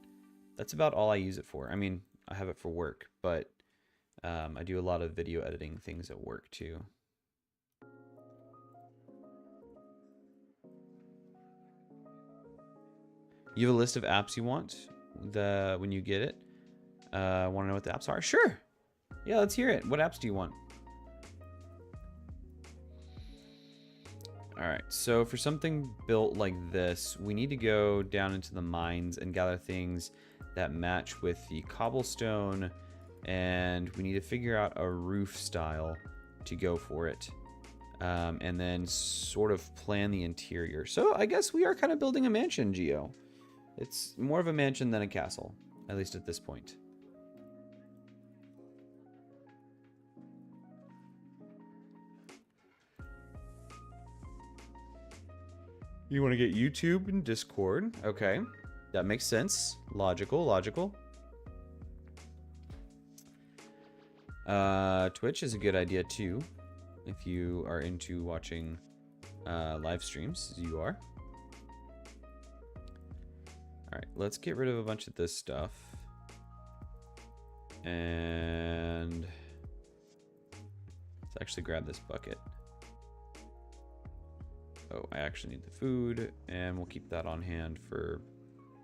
that's about all I use it for. I mean, I have it for work, but I do a lot of video editing things at work too. You have a list of apps you want when you get it? Want to know what the apps are? Sure. Yeah, let's hear it. What apps do you want? All right, so for something built like this, we need to go down into the mines and gather things that match with the cobblestone, and we need to figure out a roof style to go for it, and then sort of plan the interior. So I guess we are kind of building a mansion, Geo. It's more of a mansion than a castle, at least at this point. You want to get YouTube and Discord. Okay. That makes sense. Logical, logical. Twitch is a good idea too, if you are into watching live streams, as you are. Alright, let's get rid of a bunch of this stuff. And let's actually grab this bucket. Oh, I actually need the food, and we'll keep that on hand for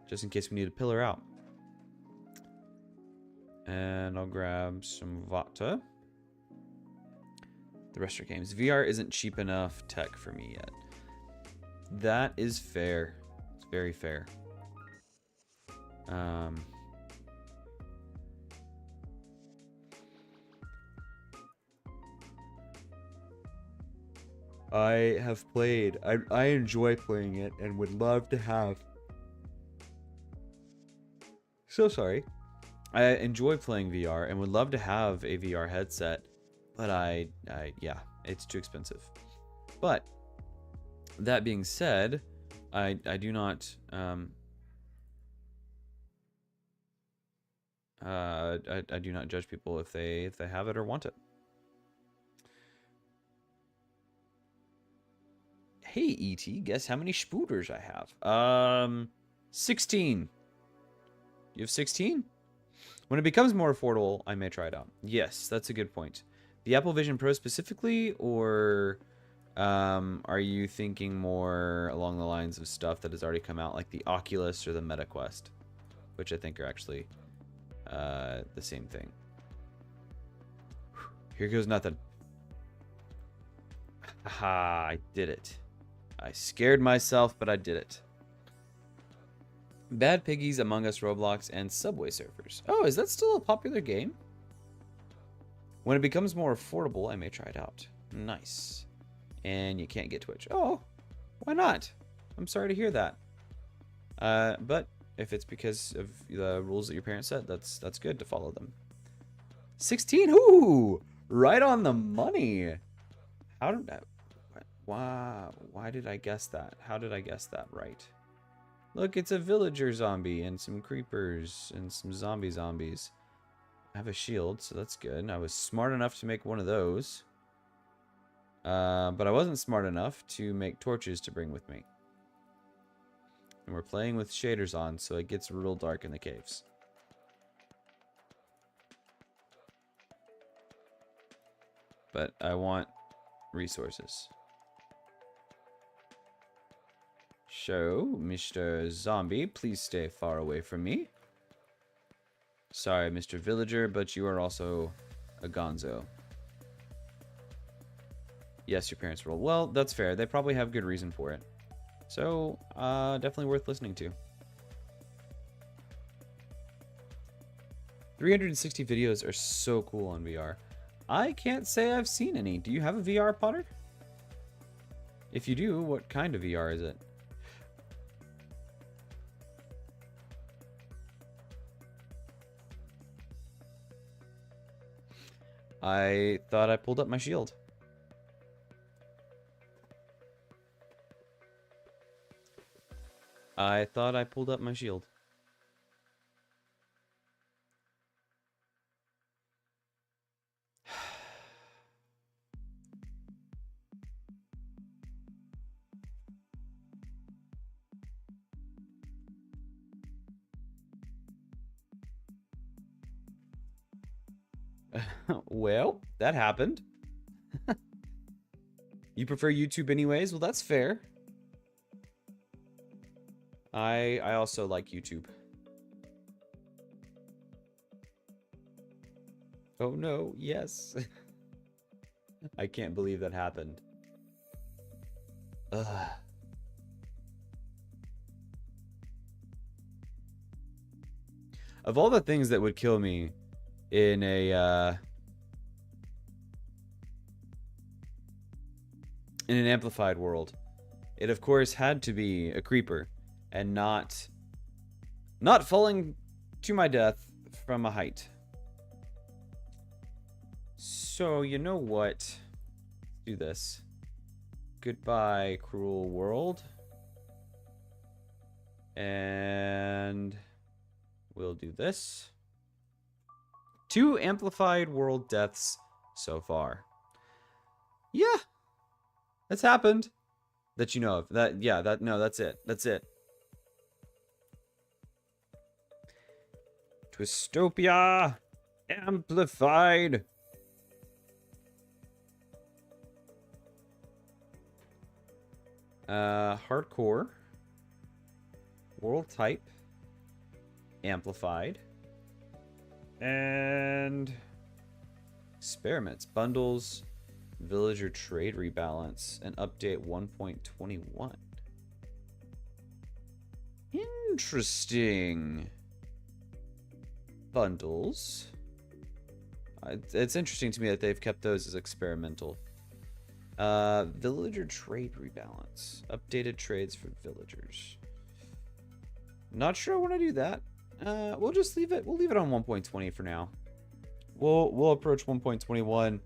just in case we need to pillar out. And I'll grab some Vata. The rest are games. VR isn't cheap enough tech for me yet. That is fair. It's very fair. I have played. I enjoy playing it and would love to have. So sorry. I enjoy playing VR and would love to have a VR headset, but yeah, it's too expensive. But that being said, I do not I do not judge people if they have it or want it. Hey ET, guess how many spooters I have? 16. You have 16? When it becomes more affordable, I may try it out. Yes, that's a good point. The Apple Vision Pro specifically, or are you thinking more along the lines of stuff that has already come out, like the Oculus or the Meta Quest, which I think are actually the same thing. Here goes nothing. Haha, I did it. I scared myself, but I did it. Bad Piggies, Among Us, Roblox, and Subway Surfers. Oh, is that still a popular game? When it becomes more affordable, I may try it out. Nice. And you can't get Twitch. Oh, why not? I'm sorry to hear that. But if it's because of the rules that your parents set, that's good to follow them. 16? Ooh, right on the money. How did that? Why did I guess that? How did I guess that right? Look, it's a villager zombie and some creepers and some zombies. I have a shield, so that's good. I was smart enough to make one of those. But I wasn't smart enough to make torches to bring with me. And we're playing with shaders on, so it gets real dark in the caves. But I want resources. So, Mr. Zombie, please stay far away from me. Sorry, Mr. Villager, but you are also a gonzo. Yes, your parents rolled. Well, that's fair. They probably have good reason for it. So, definitely worth listening to. 360 videos are so cool on VR. I can't say I've seen any. Do you have a VR, Potter? If you do, what kind of VR is it? I thought I pulled up my shield. I thought I pulled up my shield. Well, that happened. You prefer YouTube anyways? Well, that's fair. I also like YouTube. Oh no, yes. I can't believe that happened. Ugh. Of all the things that would kill me in an amplified world, it of course had to be a creeper and not falling to my death from a height. So, you know what? Let's do this. Goodbye, cruel world. And we'll do this. 2 amplified world deaths so far. Yeah. That's happened. That you know of. That's it. That's it. Twistopia amplified. Hardcore. World type. Amplified. And experiments, bundles, villager trade rebalance, and update 1.21. Interesting. Bundles. It's interesting to me that they've kept those as experimental. Villager trade rebalance. Updated trades for villagers. Not sure I want to do that. We'll just leave it. We'll leave it on 1.20 for now. We'll approach 1.21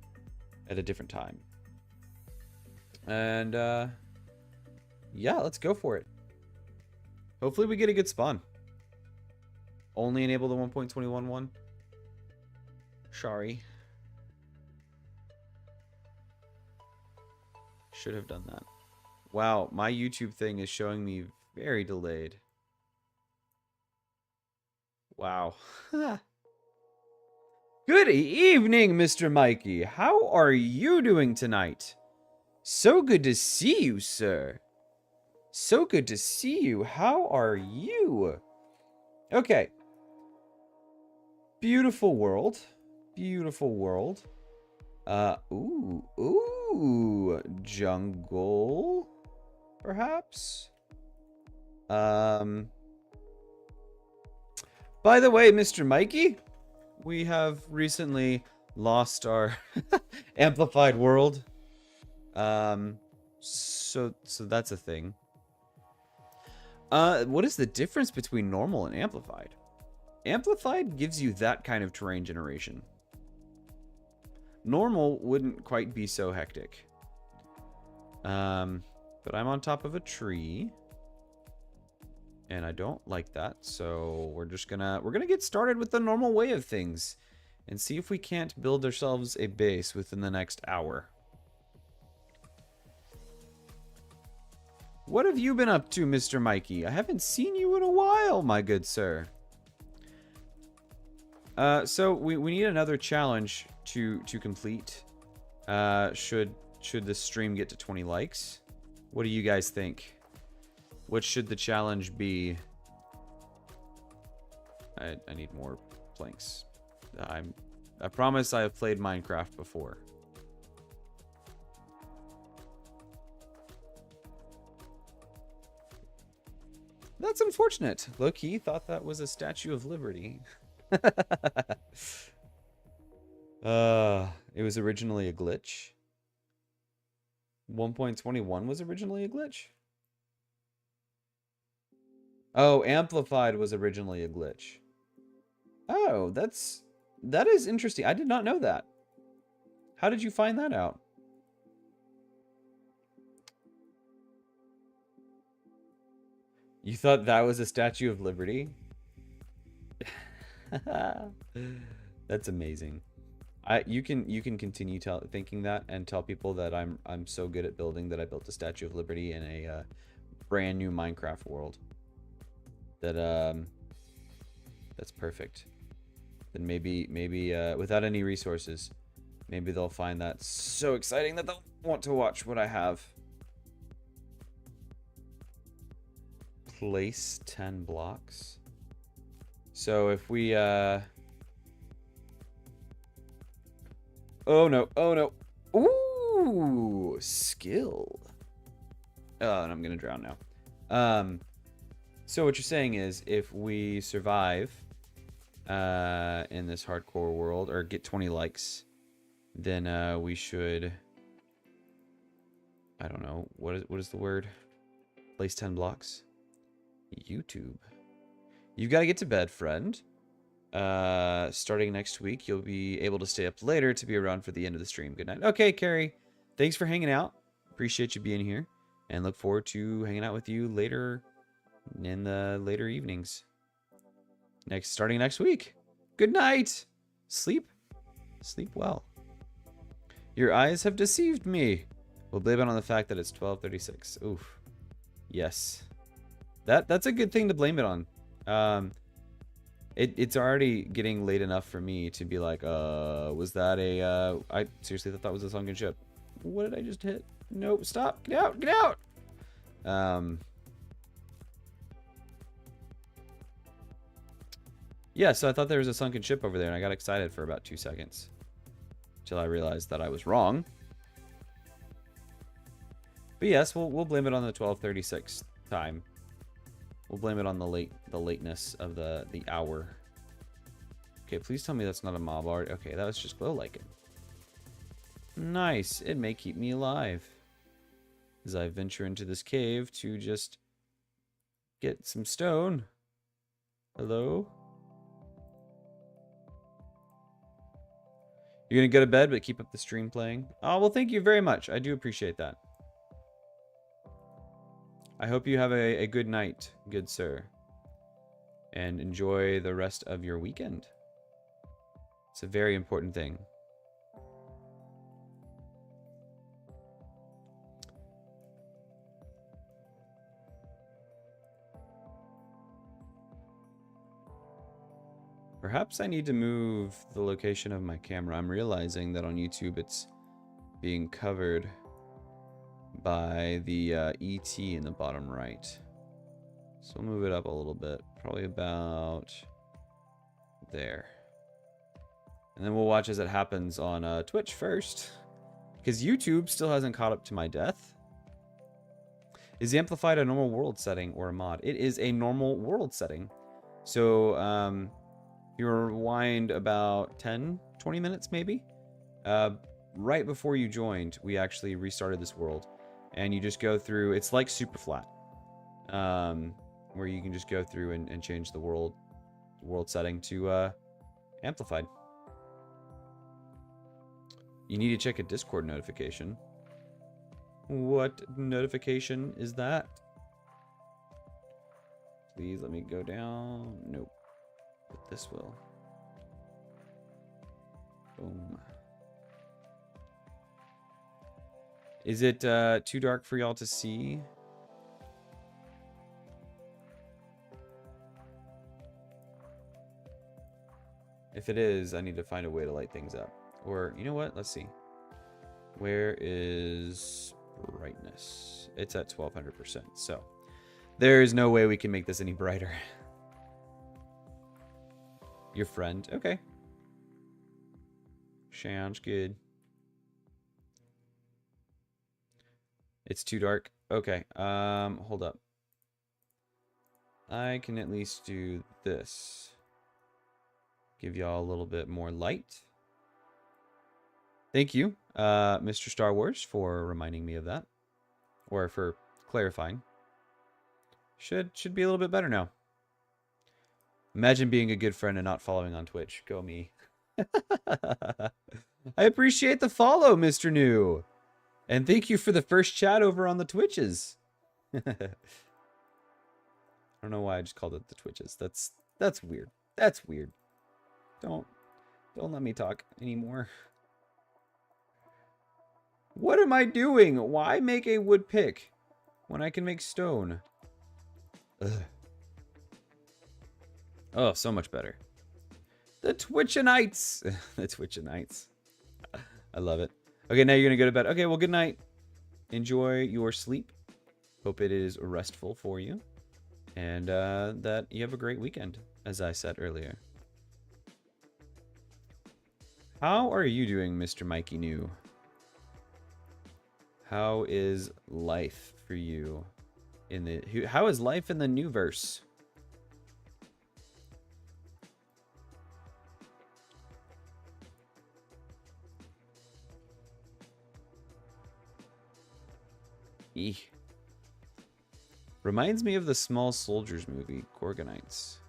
at a different time. And yeah, let's go for it. Hopefully we get a good spawn. Only enable the 1.21 one. Sorry. Should have done that. Wow, my YouTube thing is showing me very delayed. Wow. Good evening, Mr. Mikey. How are you doing tonight? So good to see you, sir. So good to see you. How are you? Okay. Beautiful world. Beautiful world. Ooh, jungle, perhaps? By the way, Mr. Mikey, we have recently lost our amplified world. So that's a thing. What is the difference between normal and amplified? Amplified gives you that kind of terrain generation. Normal wouldn't quite be so hectic. But I'm on top of a tree. And I don't like that, so we're gonna get started with the normal way of things and see if we can't build ourselves a base within the next hour. What have you been up to, Mr. Mikey? I haven't seen you in a while, my good sir. So we need another challenge to complete. Should this stream get to 20 likes? What do you guys think? What should the challenge be? I need more planks. I promise I have played Minecraft before. That's unfortunate. Look, he thought that was a Statue of Liberty. It was originally a glitch. 1.21 was originally a glitch? Oh, amplified was originally a glitch. Oh, that is interesting. I did not know that. How did you find that out? You thought that was a Statue of Liberty? That's amazing. You can continue thinking that and tell people that I'm so good at building that I built a Statue of Liberty in a brand new Minecraft world. That's perfect. Then maybe without any resources, maybe they'll find that so exciting that they'll want to watch what I have. Place 10 blocks. So if we oh no, oh no. Ooh, skill. Oh, and I'm gonna drown now. So what you're saying is if we survive in this hardcore world or get 20 likes, then we should, I don't know, what is the word? Place 10 blocks. YouTube. You've got to get to bed, friend. Starting next week, you'll be able to stay up later to be around for the end of the stream. Good night. Okay, Carrie. Thanks for hanging out. Appreciate you being here. And look forward to hanging out with you later in the later evenings. Starting next week. Good night. Sleep well. Your eyes have deceived me. We'll blame it on the fact that it's 12:36. Oof. Yes. That's a good thing to blame it on. It's already getting late enough for me to be like, was that a, I seriously thought that was a sunken ship. What did I just hit? Nope, stop, get out, get out! Yeah, so I thought there was a sunken ship over there, and I got excited for about 2 seconds. Until I realized that I was wrong. But yes, we'll blame it on the 12:36 time. We'll blame it on the lateness of the hour. Okay, please tell me that's not a mob art. Okay, that was just glow lichen. Nice. It may keep me alive as I venture into this cave to just get some stone. Hello? You're gonna go to bed, but keep up the stream playing. Oh, well, thank you very much. I do appreciate that. I hope you have a good night, good sir. And enjoy the rest of your weekend. It's a very important thing. Perhaps I need to move the location of my camera. I'm realizing that on YouTube it's being covered by the ET in the bottom right. So I'll move it up a little bit. Probably about there. And then we'll watch as it happens on Twitch first. Because YouTube still hasn't caught up to my death. Is the Amplified a normal world setting or a mod? It is a normal world setting. So, you rewind about 10, 20 minutes maybe. Right before you joined, we actually restarted this world. And you just go through, it's like super flat. Where you can just go through and change the world setting to Amplified. You need to check a Discord notification. What notification is that? Please let me go down. Nope. But this will. Boom. Is it too dark for y'all to see? If it is, I need to find a way to light things up. Or, you know what? Let's see. Where is brightness? It's at 1200%. So, there is no way we can make this any brighter. Your friend? Okay. Sounds good. It's too dark. Okay. Hold up. I can at least do this. Give y'all a little bit more light. Thank you, Mr. Star Wars, for reminding me of that. Or for clarifying. Should be a little bit better now. Imagine being a good friend and not following on Twitch. Go me. I appreciate the follow, Mr. New. And thank you for the first chat over on the Twitches. I don't know why I just called it the Twitches. That's weird. That's weird. Don't let me talk anymore. What am I doing? Why make a wood pick when I can make stone? Ugh. Oh, so much better. The Twitchinites. The Twitchinites. I love it. Okay, now you're going to go to bed. Okay, well, good night. Enjoy your sleep. Hope it is restful for you. And that you have a great weekend, as I said earlier. How are you doing, Mr. Mikey New? How is life for you in the... How is life in the new verse? Eek. Reminds me of the Small Soldiers movie, Gorgonites.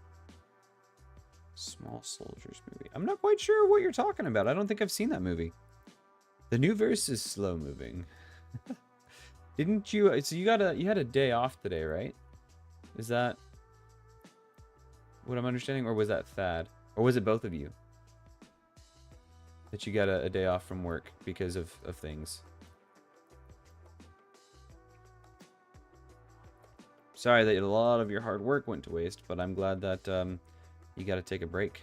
Small Soldiers movie. I'm not quite sure what you're talking about. I don't think I've seen that movie. The new verse is slow moving. Didn't you? So you had a day off today, right? Is that what I'm understanding, or was that Thad, or was it both of you that you got a day off from work because of things? Sorry that a lot of your hard work went to waste, but I'm glad that you got to take a break.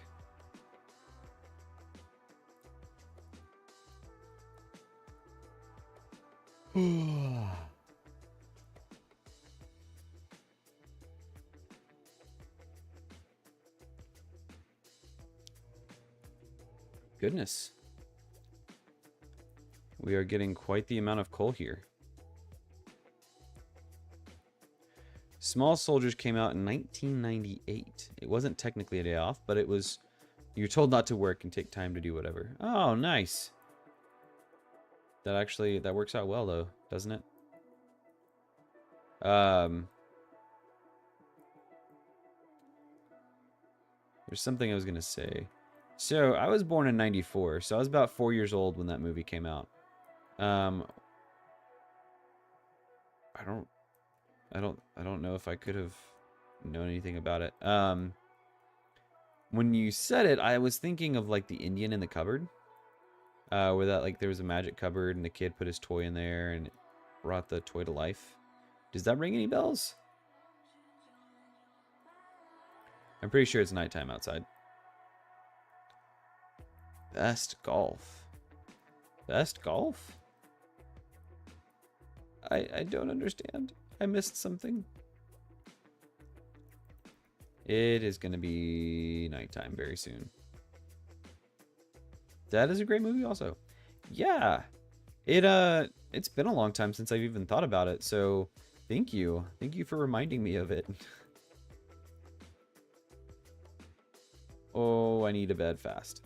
goodness. We are getting quite the amount of coal here. Small Soldiers came out in 1998. It wasn't technically a day off, but it was... You're told not to work and take time to do whatever. Oh, nice. That works out well, though, doesn't it? There's something I was going to say. So, I was born in 94, so I was about 4 years old when that movie came out. I don't know if I could have known anything about it. When you said it, I was thinking of like the Indian in the cupboard, where that like there was a magic cupboard and the kid put his toy in there and it brought the toy to life. Does that ring any bells? I'm pretty sure it's nighttime outside. Best golf. Best golf? I don't understand. I missed something. It is going to be nighttime very soon. That is a great movie also. Yeah. It's been a long time since I've even thought about it, so thank you. Thank you for reminding me of it. Oh, I need a bed fast.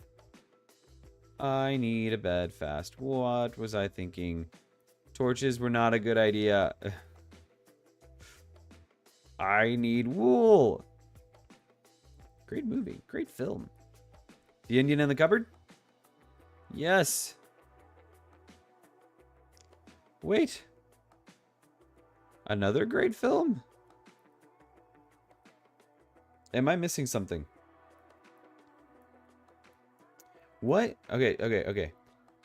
I need a bed fast. What was I thinking? Torches were not a good idea. I need wool. Great movie. Great film. The Indian in the cupboard? Yes. Wait. Another great film? Am I missing something? What? Okay.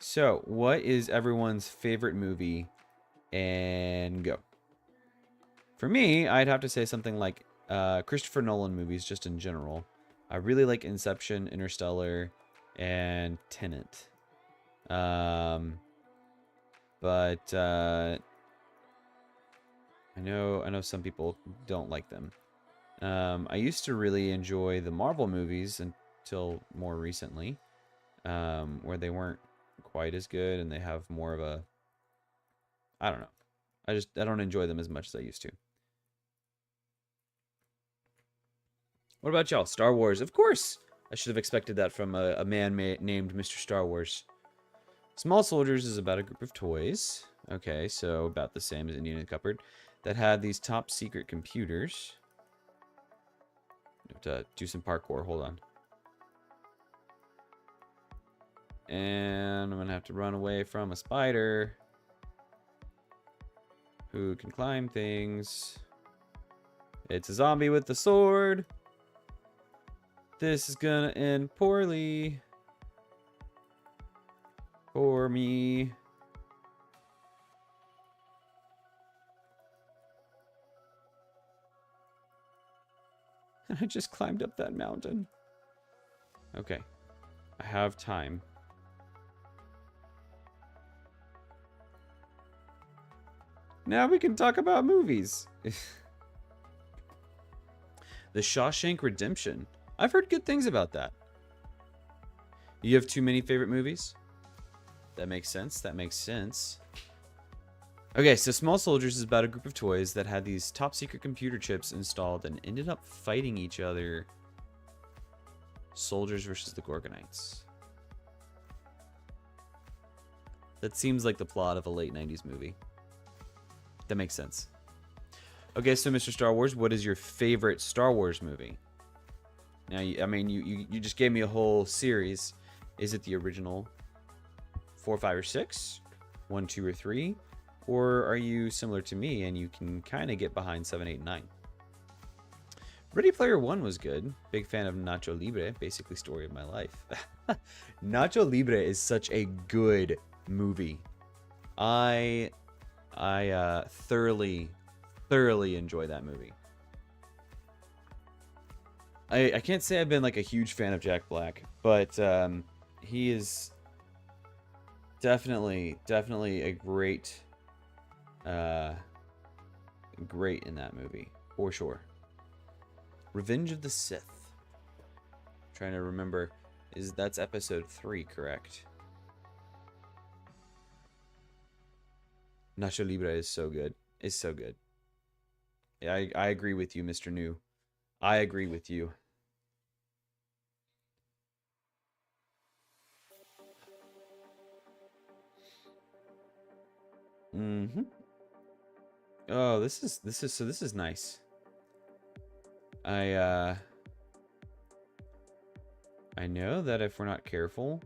So, what is everyone's favorite movie? And go. For me, I'd have to say something like Christopher Nolan movies just in general. I really like Inception, Interstellar, and Tenet. But I know some people don't like them. I used to really enjoy the Marvel movies until more recently, where they weren't quite as good and they have more of a... I don't know. I don't enjoy them as much as I used to. What about y'all? Star Wars, of course. I should have expected that from a man named Mr. Star Wars. Small Soldiers is about a group of toys. Okay, so about the same as Indian in the Cupboard. That had these top secret computers. I have to do some parkour. Hold on. And I'm going to have to run away from a spider who can climb things. It's a zombie with the sword. This is gonna end poorly for me. I just climbed up that mountain. Okay. I have time. Now we can talk about movies. The Shawshank Redemption. I've heard good things about that. You have too many favorite movies? That makes sense. That makes sense. Okay, so Small Soldiers is about a group of toys that had these top secret computer chips installed and ended up fighting each other. Soldiers versus the Gorgonites. That seems like the plot of a late 90s movie. That makes sense. Okay, so Mr. Star Wars, what is your favorite Star Wars movie? Now, I mean, you just gave me a whole series. Is it the original 4, 5, or 6? 1, 2, or 3? Or are you similar to me and you can kind of get behind 7, 8, and 9? Ready Player One was good. Big fan of Nacho Libre. Basically, story of my life. Nacho Libre is such a good movie. I thoroughly enjoy that movie. I can't say I've been like a huge fan of Jack Black, but he is definitely a great in that movie for sure. Revenge of the Sith. I'm trying to remember. That's episode 3, correct? Nacho Libre is so good. It's so good. Yeah, I agree with you, Mr. New. I agree with you. Mm-hmm. Oh, this is nice. I know that if we're not careful,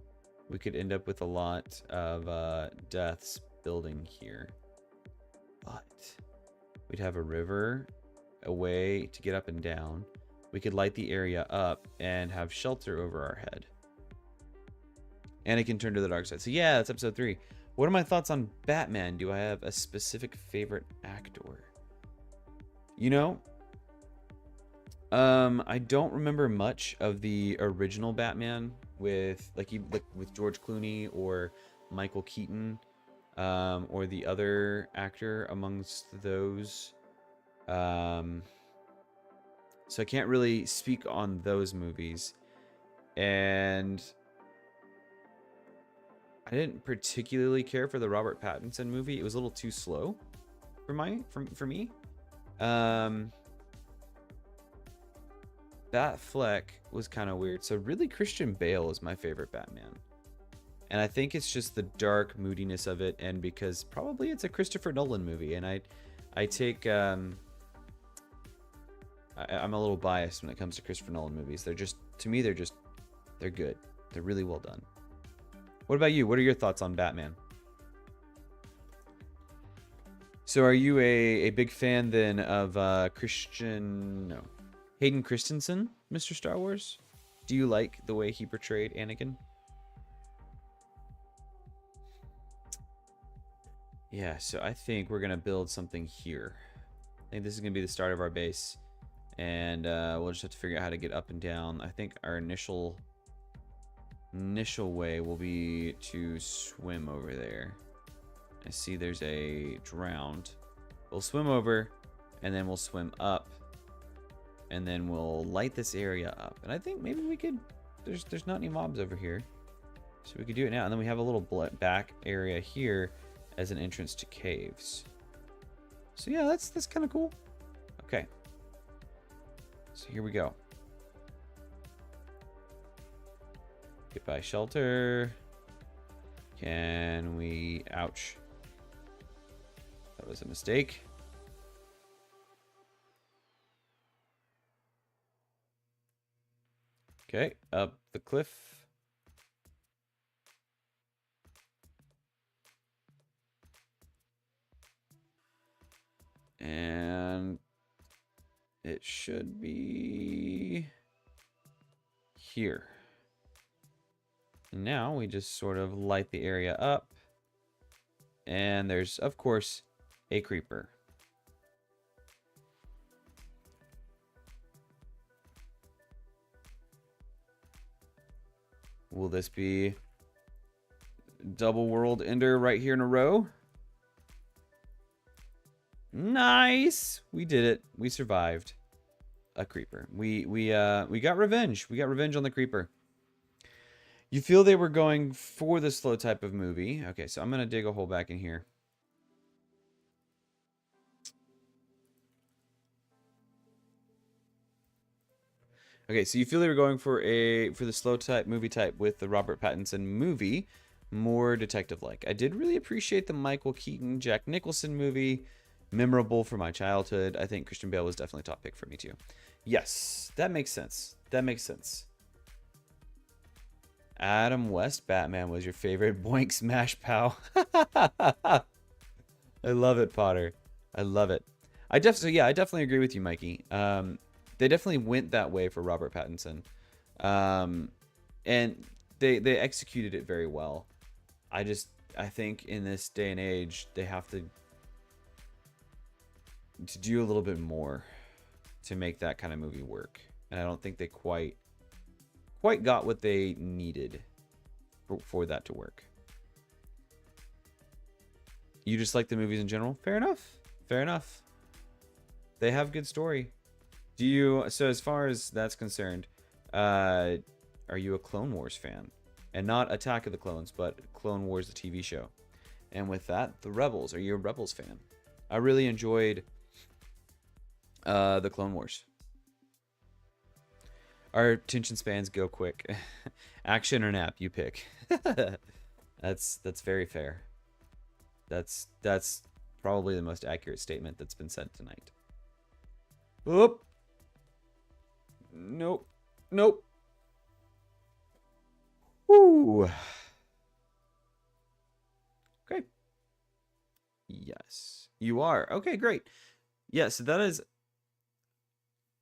we could end up with a lot of deaths building here. But we'd have a river, a way to get up and down. We could light the area up and have shelter over our head. And it can turn to the dark side. So yeah, that's episode 3. What are my thoughts on Batman? Do I have a specific favorite actor? You know, I don't remember much of the original Batman with with George Clooney or Michael Keaton, or the other actor amongst those. So I can't really speak on those movies, and I didn't particularly care for the Robert Pattinson movie. It was a little too slow for me. That Fleck was kind of weird. So really, Christian Bale is my favorite Batman. And I think it's just the dark moodiness of it, and because probably it's a Christopher Nolan movie, and I take I'm a little biased when it comes to Christopher Nolan movies. They're just, to me, they're good. They're really well done. What about you? What are your thoughts on Batman? So are you a big fan then of Hayden Christensen, Mr. Star Wars? Do you like the way he portrayed Anakin? Yeah, so I think we're going to build something here. I think this is going to be the start of our base. And we'll just have to figure out how to get up and down. I think our initial way will be to swim over there. I see there's a drowned. We'll swim over, and then we'll swim up. And then we'll light this area up. And I think maybe we could... There's not any mobs over here. So we could do it now. And then we have a little back area here as an entrance to caves. So yeah, that's kind of cool. Okay. So here we go. Get by shelter. Can we... Ouch. That was a mistake. Okay, up the cliff. And it should be here. And now we just sort of light the area up. And there's, of course, a creeper. Will this be double world ender right here in a row? Nice! We did it. We survived a creeper. We got revenge. We got revenge on the creeper. You feel they were going for the slow type of movie. Okay, so I'm going to dig a hole back in here. Okay, so you feel they were going for the slow type movie type with the Robert Pattinson movie, more detective-like. I did really appreciate the Michael Keaton, Jack Nicholson movie, memorable for my childhood. I think Christian Bale was definitely a top pick for me too. Yes, that makes sense. That makes sense. Adam West Batman was your favorite. Boink smash pow. I love it, Potter. I love it. I definitely agree with you, Mikey. They definitely went that way for Robert Pattinson. And they executed it very well. I think in this day and age, they have to do a little bit more to make that kind of movie work. And I don't think they quite got what they needed for that to work. You just like the movies in general? Fair enough. Fair enough. They have good story. So as far as that's concerned, are are you a Clone Wars fan? And not Attack of the Clones, but Clone Wars, the TV show. And with that, the Rebels. Are you a Rebels fan? I really enjoyed the Clone Wars. Our attention spans go quick. Action or nap, you pick. That's very fair. That's probably the most accurate statement that's been said tonight. Oop. Nope. Nope. Woo. Okay. Yes, you are. Okay, great. Yeah, so that is...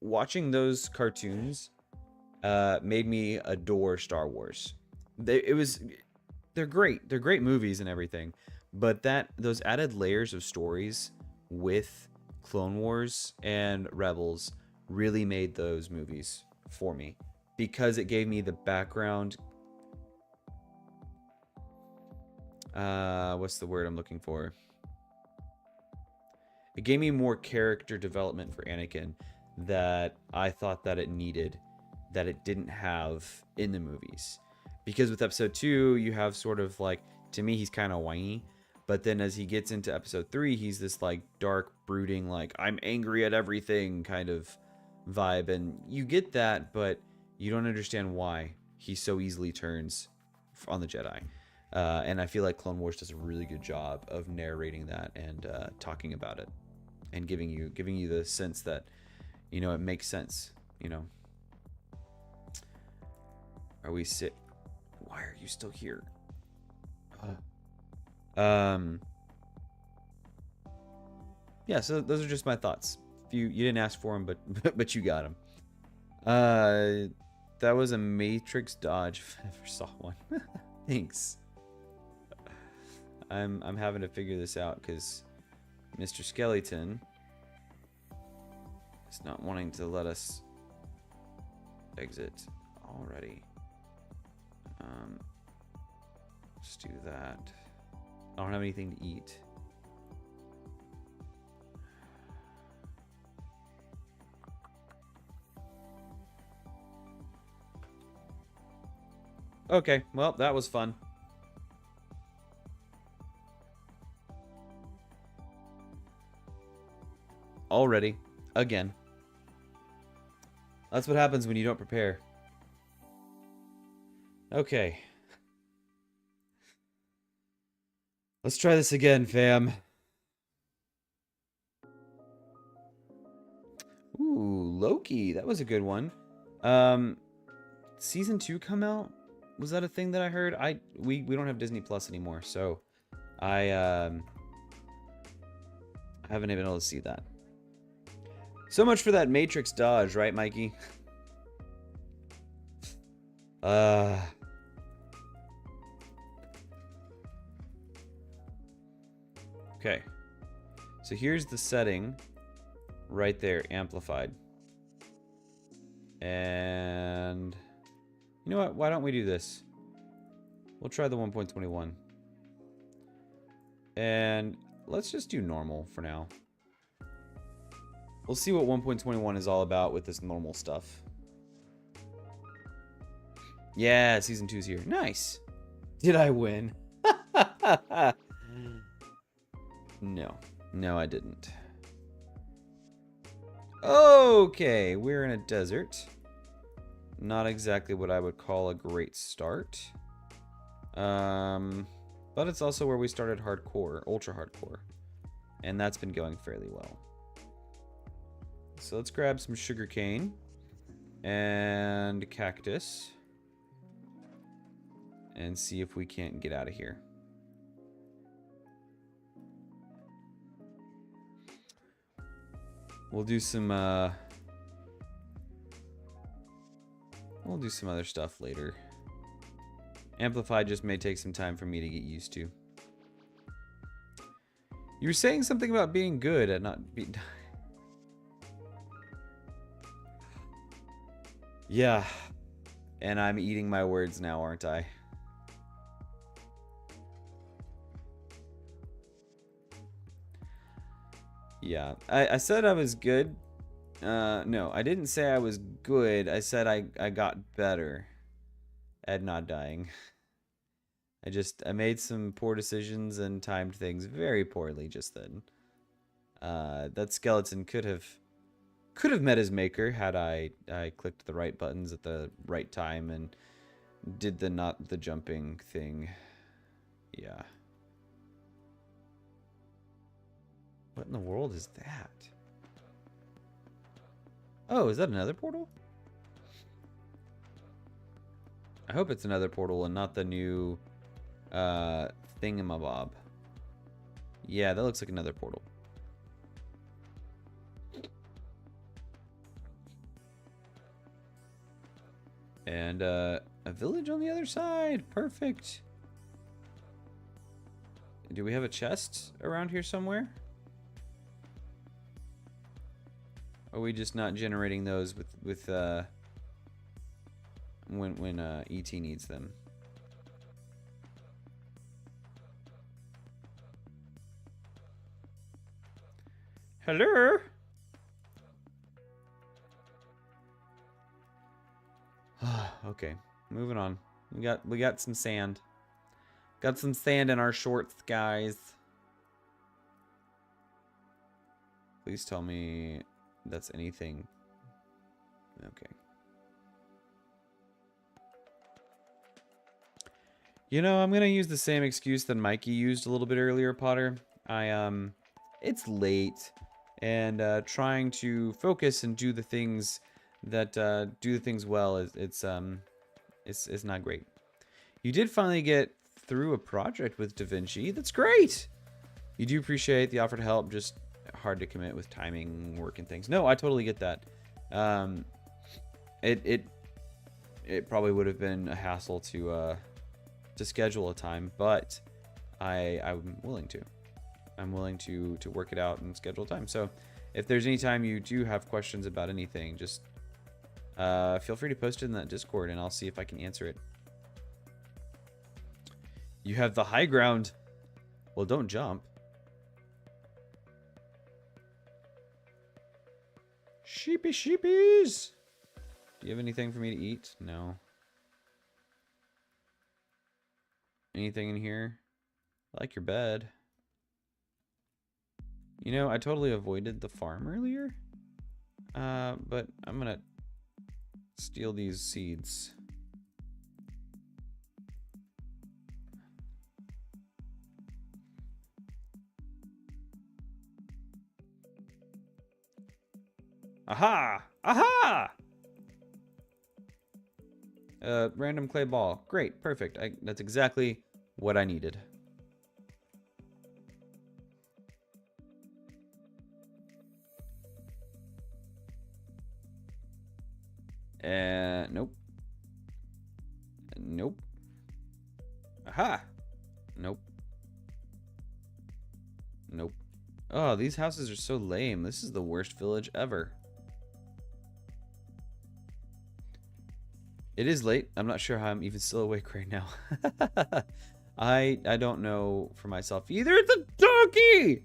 Watching those cartoons made me adore Star Wars. They're great. They're great movies and everything. But those added layers of stories with Clone Wars and Rebels really made those movies for me, because it gave me the background. What's the word I'm looking for? It gave me more character development for Anakin that I thought that it needed, that it didn't have in the movies. Because with episode 2, you have sort of like, to me, he's kind of whiny. But then as he gets into episode 3, he's this like dark, brooding, like, I'm angry at everything kind of vibe. And you get that, but you don't understand why he so easily turns on the Jedi. And I feel like Clone Wars does a really good job of narrating that and talking about it. And giving you the sense that, you know, it makes sense, you know. Are we sit? Why are you still here? Yeah, so those are just my thoughts. You didn't ask for them, but you got them. That was a Matrix dodge if I ever saw one. Thanks. I'm having to figure this out because Mr. Skeleton is not wanting to let us exit already. Let's do that. I don't have anything to eat. Okay, well, that was fun. Already. Again. That's what happens when you don't prepare. Okay. Let's try this again, fam. Ooh, Loki. That was a good one. Season 2 come out? Was that a thing that I heard? We don't have Disney Plus anymore, so I haven't been able to see that. So much for that Matrix dodge, right, Mikey? Okay. So here's the setting right there, amplified. And you know what? Why don't we do this? We'll try the 1.21. And let's just do normal for now. We'll see what 1.21 is all about with this normal stuff. Yeah, season 2's here. Nice. Did I win? No. No, I didn't. Okay, we're in a desert. Not exactly what I would call a great start. But it's also where we started hardcore, ultra hardcore. And that's been going fairly well. So let's grab some sugarcane and cactus and see if we can't get out of here. We'll do some other stuff later. Amplify just may take some time for me to get used to. You were saying something about being good at not being... Yeah. And I'm eating my words now, aren't I? Yeah. I said I was good. No, I didn't say I was good. I said I got better. at not dying. I made some poor decisions and timed things very poorly just then. That skeleton could have met his maker had I clicked the right buttons at the right time and did the not the jumping thing. Yeah. What in the world is that? Oh, is that another portal? I hope it's another portal and not the new thingamabob. Yeah, that looks like another portal. And a village on the other side. Perfect. Do we have a chest around here somewhere? Or are we just not generating those with when ET needs them? Hello? Okay, moving on. We got some sand. Got some sand in our shorts, guys. Please tell me that's anything. Okay. You know, I'm gonna use the same excuse that Mikey used a little bit earlier, Potter. It's late, and trying to focus and do the things that do the things well it's not great. You did finally get through a project with DaVinci. That's great. You do appreciate the offer to help, just hard to commit with timing, work, and things. No, I totally get that. It probably would have been a hassle to schedule a time, but I'm willing to. I'm willing to work it out and schedule time. So if there's any time you do have questions about anything, just feel free to post it in that Discord, and I'll see if I can answer it. You have the high ground. Well, don't jump. Sheepy sheepies. Do you have anything for me to eat? No. Anything in here? I like your bed. You know, I totally avoided the farm earlier. But I'm gonna steal these seeds. Aha! Aha! Random clay ball. Great, perfect. That's exactly what I needed. Nope. Nope. Aha! Nope. Nope. Oh, these houses are so lame. This is the worst village ever. It is late. I'm not sure how I'm even still awake right now. I don't know for myself either. It's a donkey!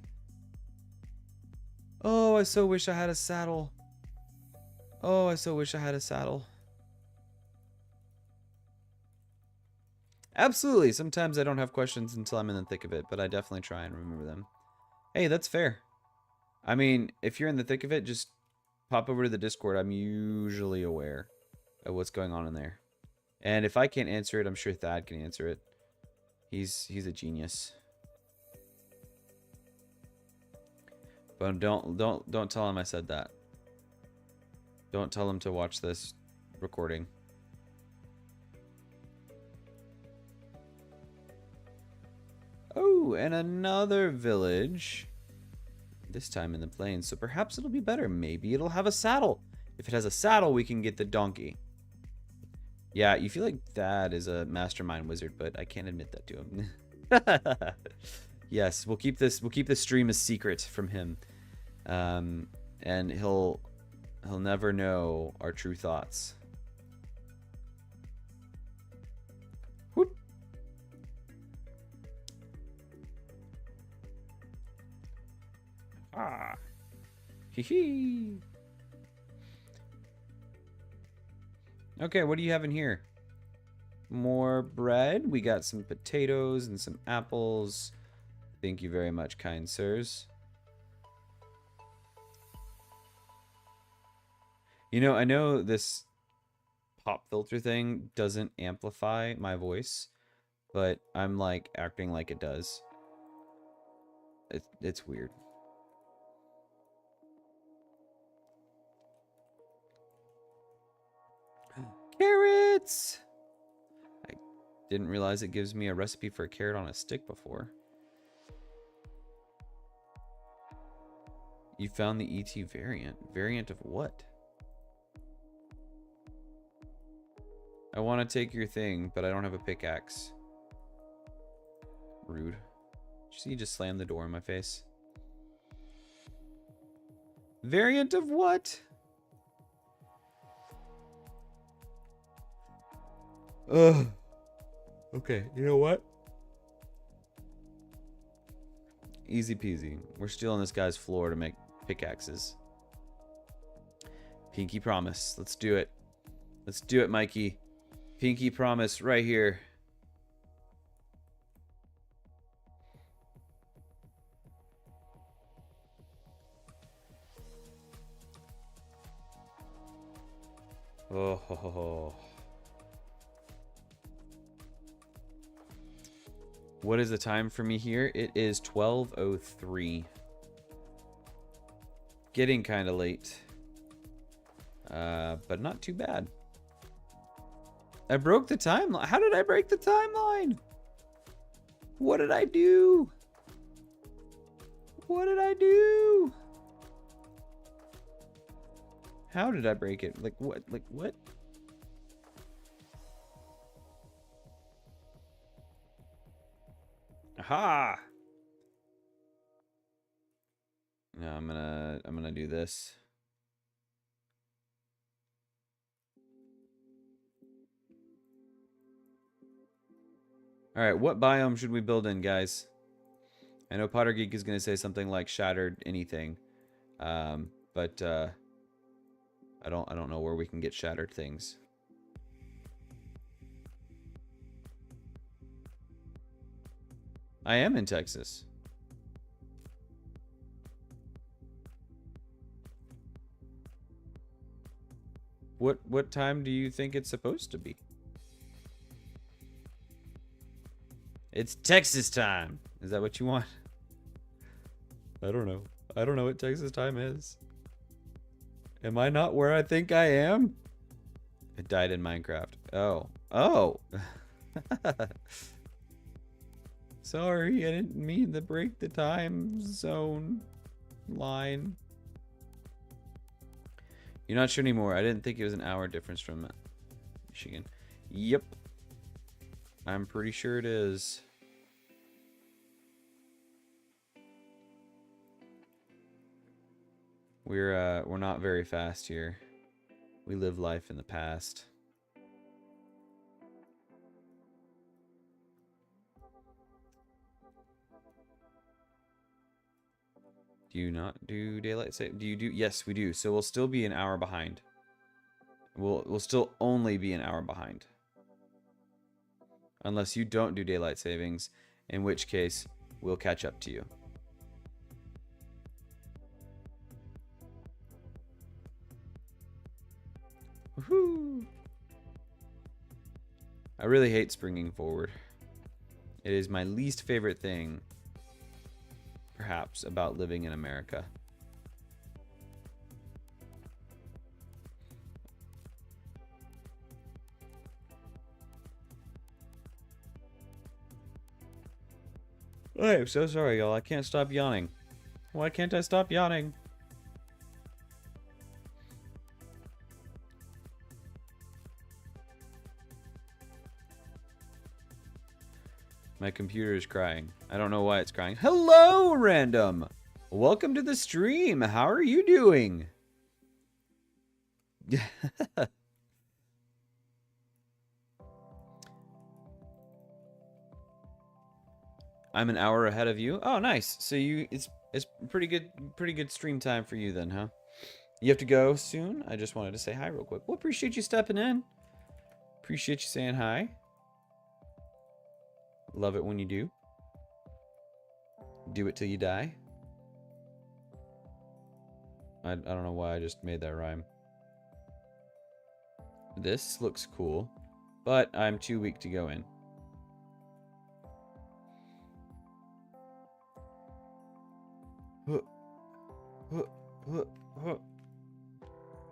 Oh, I so wish I had a saddle. Oh, I so wish I had a saddle. Absolutely. Sometimes I don't have questions until I'm in the thick of it, but I definitely try and remember them. Hey, that's fair. I mean, if you're in the thick of it, just pop over to the Discord. I'm usually aware of what's going on in there. And if I can't answer it, I'm sure Thad can answer it. He's a genius. But don't tell him I said that. Don't tell him to watch this recording. Oh, and another village. This time in the plains, so perhaps it'll be better. Maybe it'll have a saddle. If it has a saddle, we can get the donkey. Yeah, you feel like Thad is a mastermind wizard, but I can't admit that to him. Yes, we'll keep this stream a secret from him. And he'll never know our true thoughts. Whoop. Ah. Hee hee. Okay, what do you have in here? more bread. We got some potatoes and some apples. Thank you very much, kind sirs. You know, I know this pop filter thing doesn't amplify my voice, but I'm like acting like it does. It's weird. Carrots! I didn't realize it gives me a recipe for a carrot on a stick before. You found the ET variant. Variant of what? I want to take your thing, but I don't have a pickaxe. Rude. Did you see you just slammed the door in my face? Variant of what? Ugh. Okay, you know what? Easy peasy. We're stealing this guy's floor to make pickaxes. Pinky promise. Let's do it. Let's do it, Mikey. Pinky promise right here. Oh, ho, ho, ho. What is the time for me here? It is 12:03. Getting kind of late. But not too bad. I broke the timeline. How did I break the timeline? What did I do? What did I do? How did I break it? Like what? Like what? Aha! No, I'm gonna do this. All right, what biome should we build in, guys? I know Potter Geek is gonna say something like shattered anything, but I don't know where we can get shattered things. I am in Texas. What time do you think it's supposed to be? It's Texas time. Is that what you want? I don't know. I don't know what Texas time is. Am I not where I think I am? It died in Minecraft. Oh. Oh. Sorry, I didn't mean to break the time zone line. You're not sure anymore. I didn't think it was an hour difference from Michigan. Yep. I'm pretty sure it is. We're not very fast here. We live life in the past. Do you not do daylight save? Do you do? Yes, we do. So we'll still be an hour behind. We'll still only be an hour behind. Unless you don't do daylight savings, in which case we'll catch up to you. Woohoo! I really hate springing forward. It is my least favorite thing, perhaps, about living in America. I'm so sorry, y'all. I can't stop yawning. Why can't I stop yawning? My computer is crying. I don't know why it's crying. Hello, random! Welcome to the stream. How are you doing? I'm an hour ahead of you. Oh, nice. So it's pretty good stream time for you then, huh? You have to go soon? I just wanted to say hi real quick. Well, appreciate you stepping in. Appreciate you saying hi. Love it when you do. Do it till you die. I don't know why I just made that rhyme. This looks cool, but I'm too weak to go in.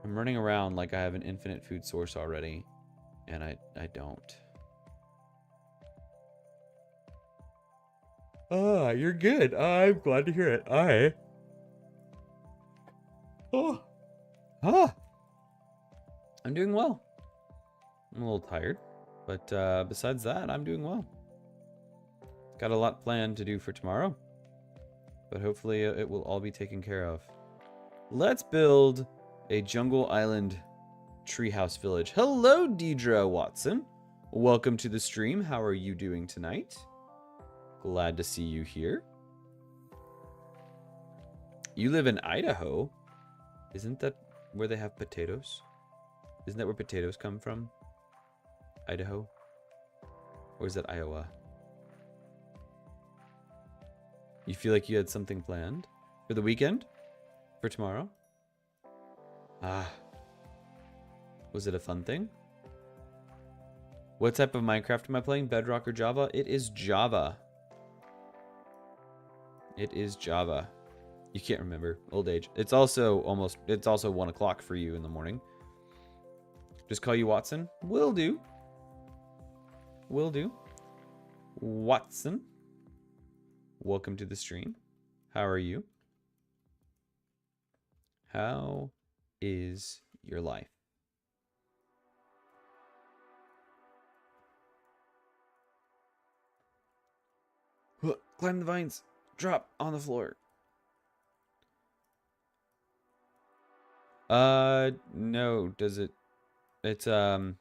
I'm running around like I have an infinite food source already, and I don't. Ah, you're good. I'm glad to hear it. I'm doing well. I'm a little tired, but besides that, I'm doing well. Got a lot planned to do for tomorrow, but hopefully it will all be taken care of. Let's build a jungle island treehouse village. Hello, Deidre Watson. Welcome to the stream. How are you doing tonight? Glad to see you here. You live in Idaho. Isn't that where they have potatoes? Isn't that where potatoes come from? Idaho? Or is that Iowa? You feel like you had something planned for the weekend? For tomorrow? Ah. Was it a fun thing? What type of Minecraft am I playing? Bedrock or Java? It is Java. It is Java. You can't remember. Old age. It's also 1 o'clock for you in the morning. Just call you Watson? Will do. Will do. Watson. Welcome to the stream. How are you? How is your life? Climb the vines. Drop on the floor. No, does it? It's, I'm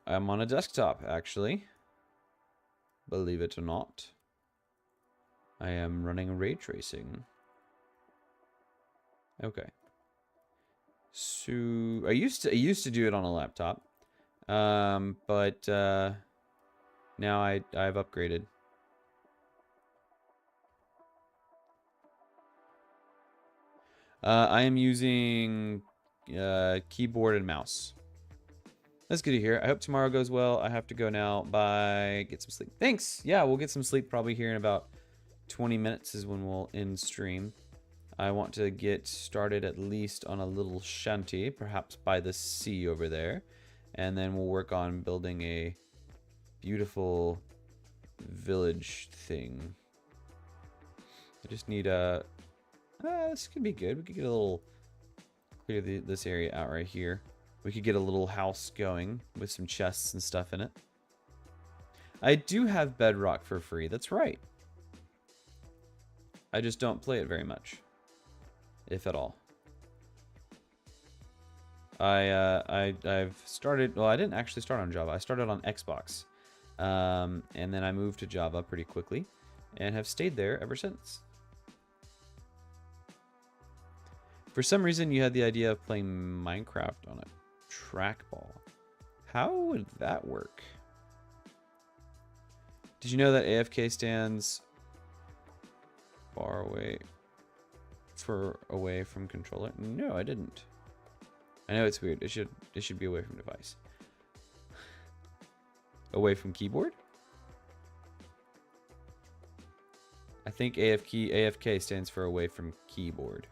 on a desktop, actually. Believe it or not. I am running ray tracing. Okay. So, I used to do it on a laptop. But, now I've upgraded. I am using keyboard and mouse. That's good to hear. I hope tomorrow goes well. I have to go now. Bye. Get some sleep. Thanks. Yeah, we'll get some sleep probably here in about 20 minutes is when we'll end stream. I want to get started at least on a little shanty, perhaps by the sea over there. And then we'll work on building a beautiful village thing. I just need a... this could be good. We could get a little... Clear this area out right here. We could get a little house going with some chests and stuff in it. I do have Bedrock for free. That's right. I just don't play it very much. If at all. I've started... Well, I didn't actually start on Java. I started on Xbox. And then I moved to Java pretty quickly. And have stayed there ever since. For some reason, you had the idea of playing Minecraft on a trackball. How would that work? Did you know that AFK stands far away from controller? No, I didn't. I know it's weird. It should be away from device. Away from keyboard? I think AFK stands for away from keyboard.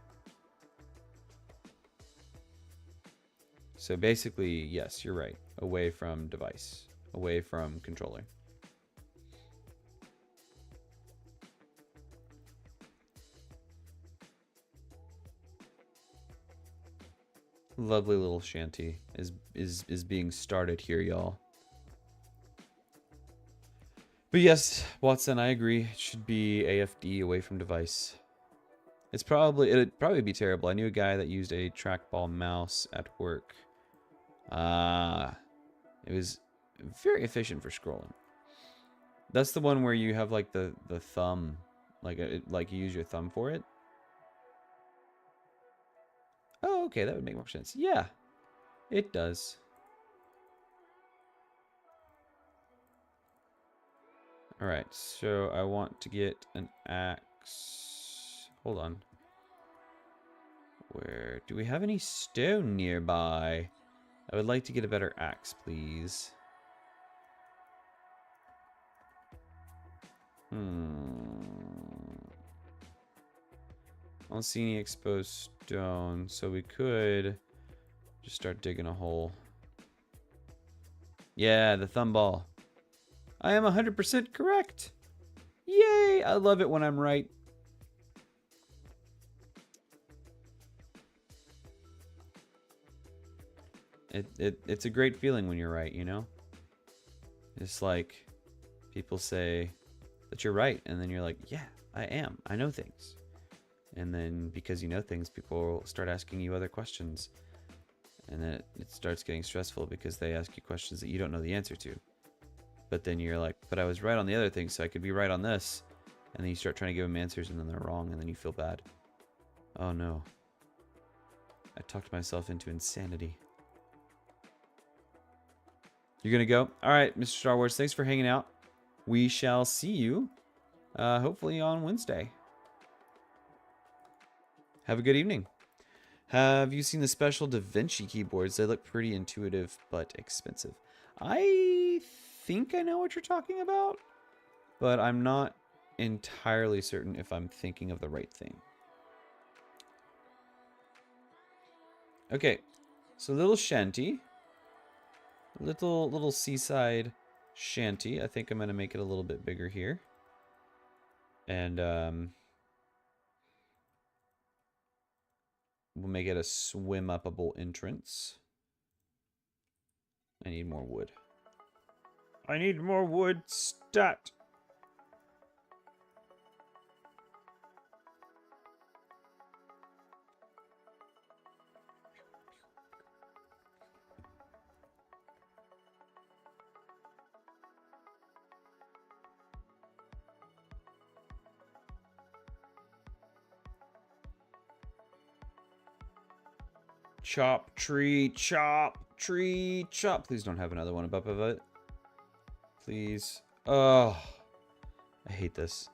So basically, yes, you're right. Away from device. Away from controller. Lovely little shanty is being started here, y'all. But yes, Watson, I agree. It should be AFD, away from device. It'd probably be terrible. I knew a guy that used a trackball mouse at work. It was very efficient for scrolling. That's the one where you have like the thumb, like you use your thumb for it. Oh, okay, that would make more sense. Yeah, it does. Alright, so I want to get an axe. Hold on. Where do we have any stone nearby? I would like to get a better axe, please. I don't see any exposed stone, so we could just start digging a hole. Yeah, the thumb ball. I am 100% correct. Yay! I love it when I'm right. It's a great feeling when you're right, you know? It's like people say that you're right, and then you're like, yeah, I am. I know things. And then because you know things, people start asking you other questions. And then it starts getting stressful because they ask you questions that you don't know the answer to. But then you're like, but I was right on the other thing, so I could be right on this. And then you start trying to give them answers, and then they're wrong, and then you feel bad. Oh no. I talked myself into insanity. You're gonna go? Alright, Mr. Star Wars, thanks for hanging out. We shall see you, hopefully on Wednesday. Have a good evening. Have you seen the special Da Vinci keyboards? They look pretty intuitive, but expensive. I think I know what you're talking about, but I'm not entirely certain if I'm thinking of the right thing. Okay, so little shanty. Little seaside shanty. I think I'm going to make it a little bit bigger here. And we'll make it a swim-upable entrance. I need more wood. I need more wood. Stat. Chop, tree, chop, tree, chop. Please don't have another one above it. Please. Oh, I hate this.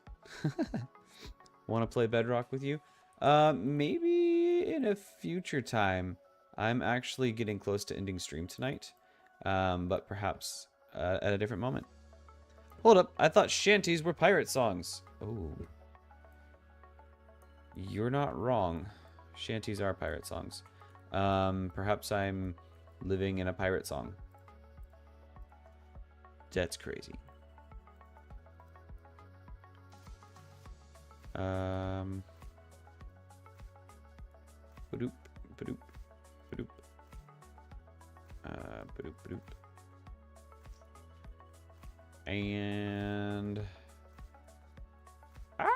Want to play Bedrock with you? Maybe in a future time. I'm actually getting close to ending stream tonight. But perhaps at a different moment. Hold up. I thought shanties were pirate songs. Oh. You're not wrong. Shanties are pirate songs. Perhaps I'm living in a pirate song. That's crazy. Badoop, badoop, badoop. Badoop, badoop. And... Ah!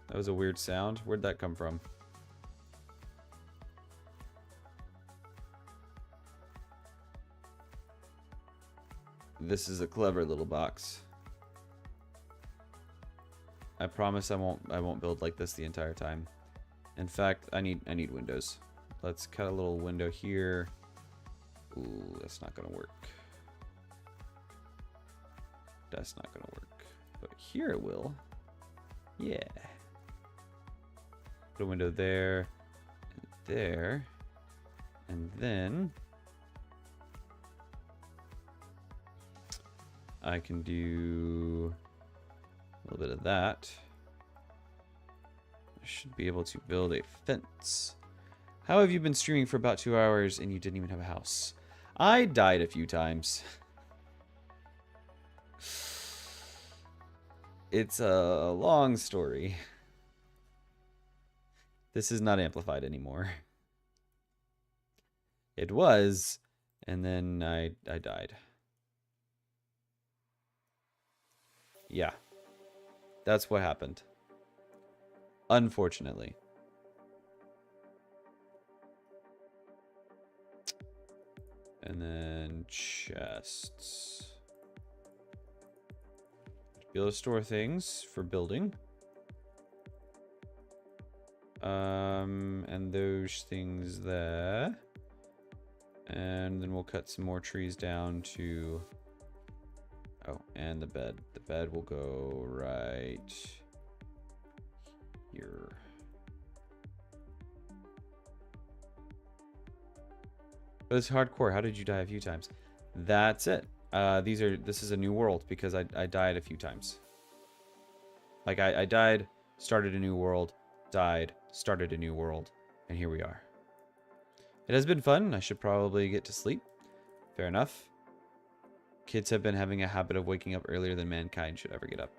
That was a weird sound. Where'd that come from? This is a clever little box. I promise I won't build like this the entire time. In fact, I need windows. Let's cut a little window here. Ooh, that's not gonna work. That's not gonna work. But here it will. Yeah. Put a window there, and there, and then I can do a little bit of that. I should be able to build a fence. How have you been streaming for about 2 hours and you didn't even have a house? I died a few times. It's a long story. This is not amplified anymore. It was, and then I died. Yeah. That's what happened. Unfortunately. And then chests. Be able to store things for building. And those things there. And then we'll cut some more trees down to Oh, and the bed. The bed will go right here. But it's hardcore. How did you die a few times? That's it. This is a new world because I died a few times. Like I died, started a new world, died, started a new world, and here we are. It has been fun. I should probably get to sleep. Fair enough. Kids have been having a habit of waking up earlier than mankind should ever get up.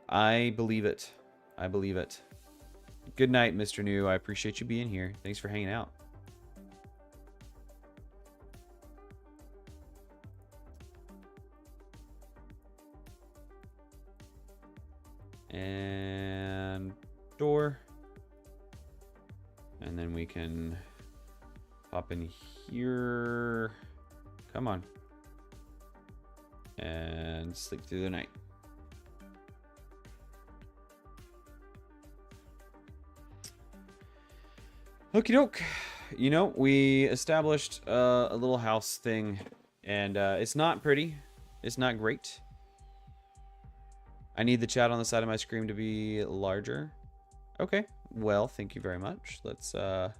I believe it. I believe it. Good night, Mr. New. I appreciate you being here. Thanks for hanging out. And door. And then we can hop in here. Come on. And sleep through the night. Okie doke. You know, we established a little house thing, and it's not pretty. It's not great. I need the chat on the side of my screen to be larger. Okay. Well, thank you very much. Let's can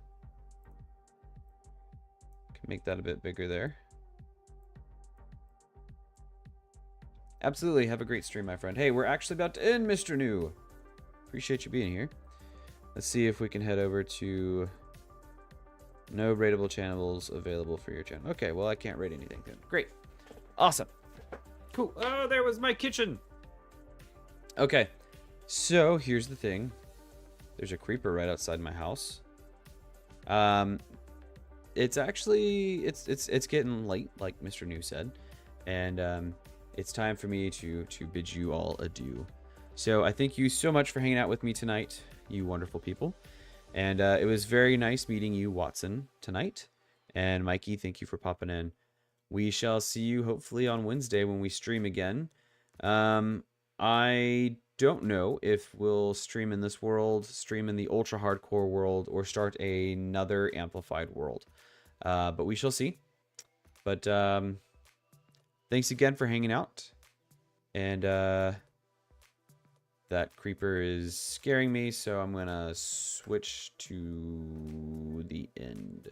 make that a bit bigger there. Absolutely. Have a great stream, my friend. Hey, we're actually about to end, Mr. New. Appreciate you being here. Let's see if we can head over to no rateable channels available for your channel. Okay, well, I can't rate anything then. Great. Awesome. Cool. Oh, there was my kitchen. Okay. So, here's the thing. There's a creeper right outside my house. It's actually it's getting late, like Mr. New said. And it's time for me to bid you all adieu. So I thank you so much for hanging out with me tonight, you wonderful people. And it was very nice meeting you, Watson, tonight. And Mikey, thank you for popping in. We shall see you hopefully on Wednesday when we stream again. I don't know if we'll stream in this world, stream in the ultra hardcore world, or start another amplified world. But we shall see. But thanks again for hanging out. And that creeper is scaring me, so I'm gonna switch to the end.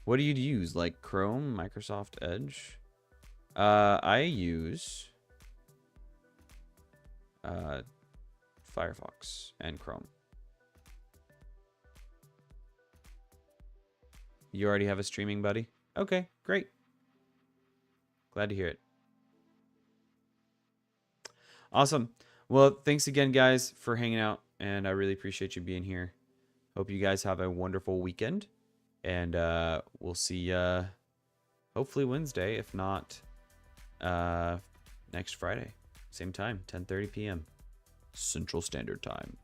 What do you use? Like Chrome, Microsoft Edge? I use Firefox and Chrome. You already have a streaming buddy? Okay, great. Glad to hear it. Awesome. Well, thanks again, guys, for hanging out, and I really appreciate you being here. Hope you guys have a wonderful weekend, and we'll see you hopefully Wednesday, if not next Friday. Same time, 10:30 p.m. Central Standard Time.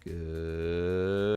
Good.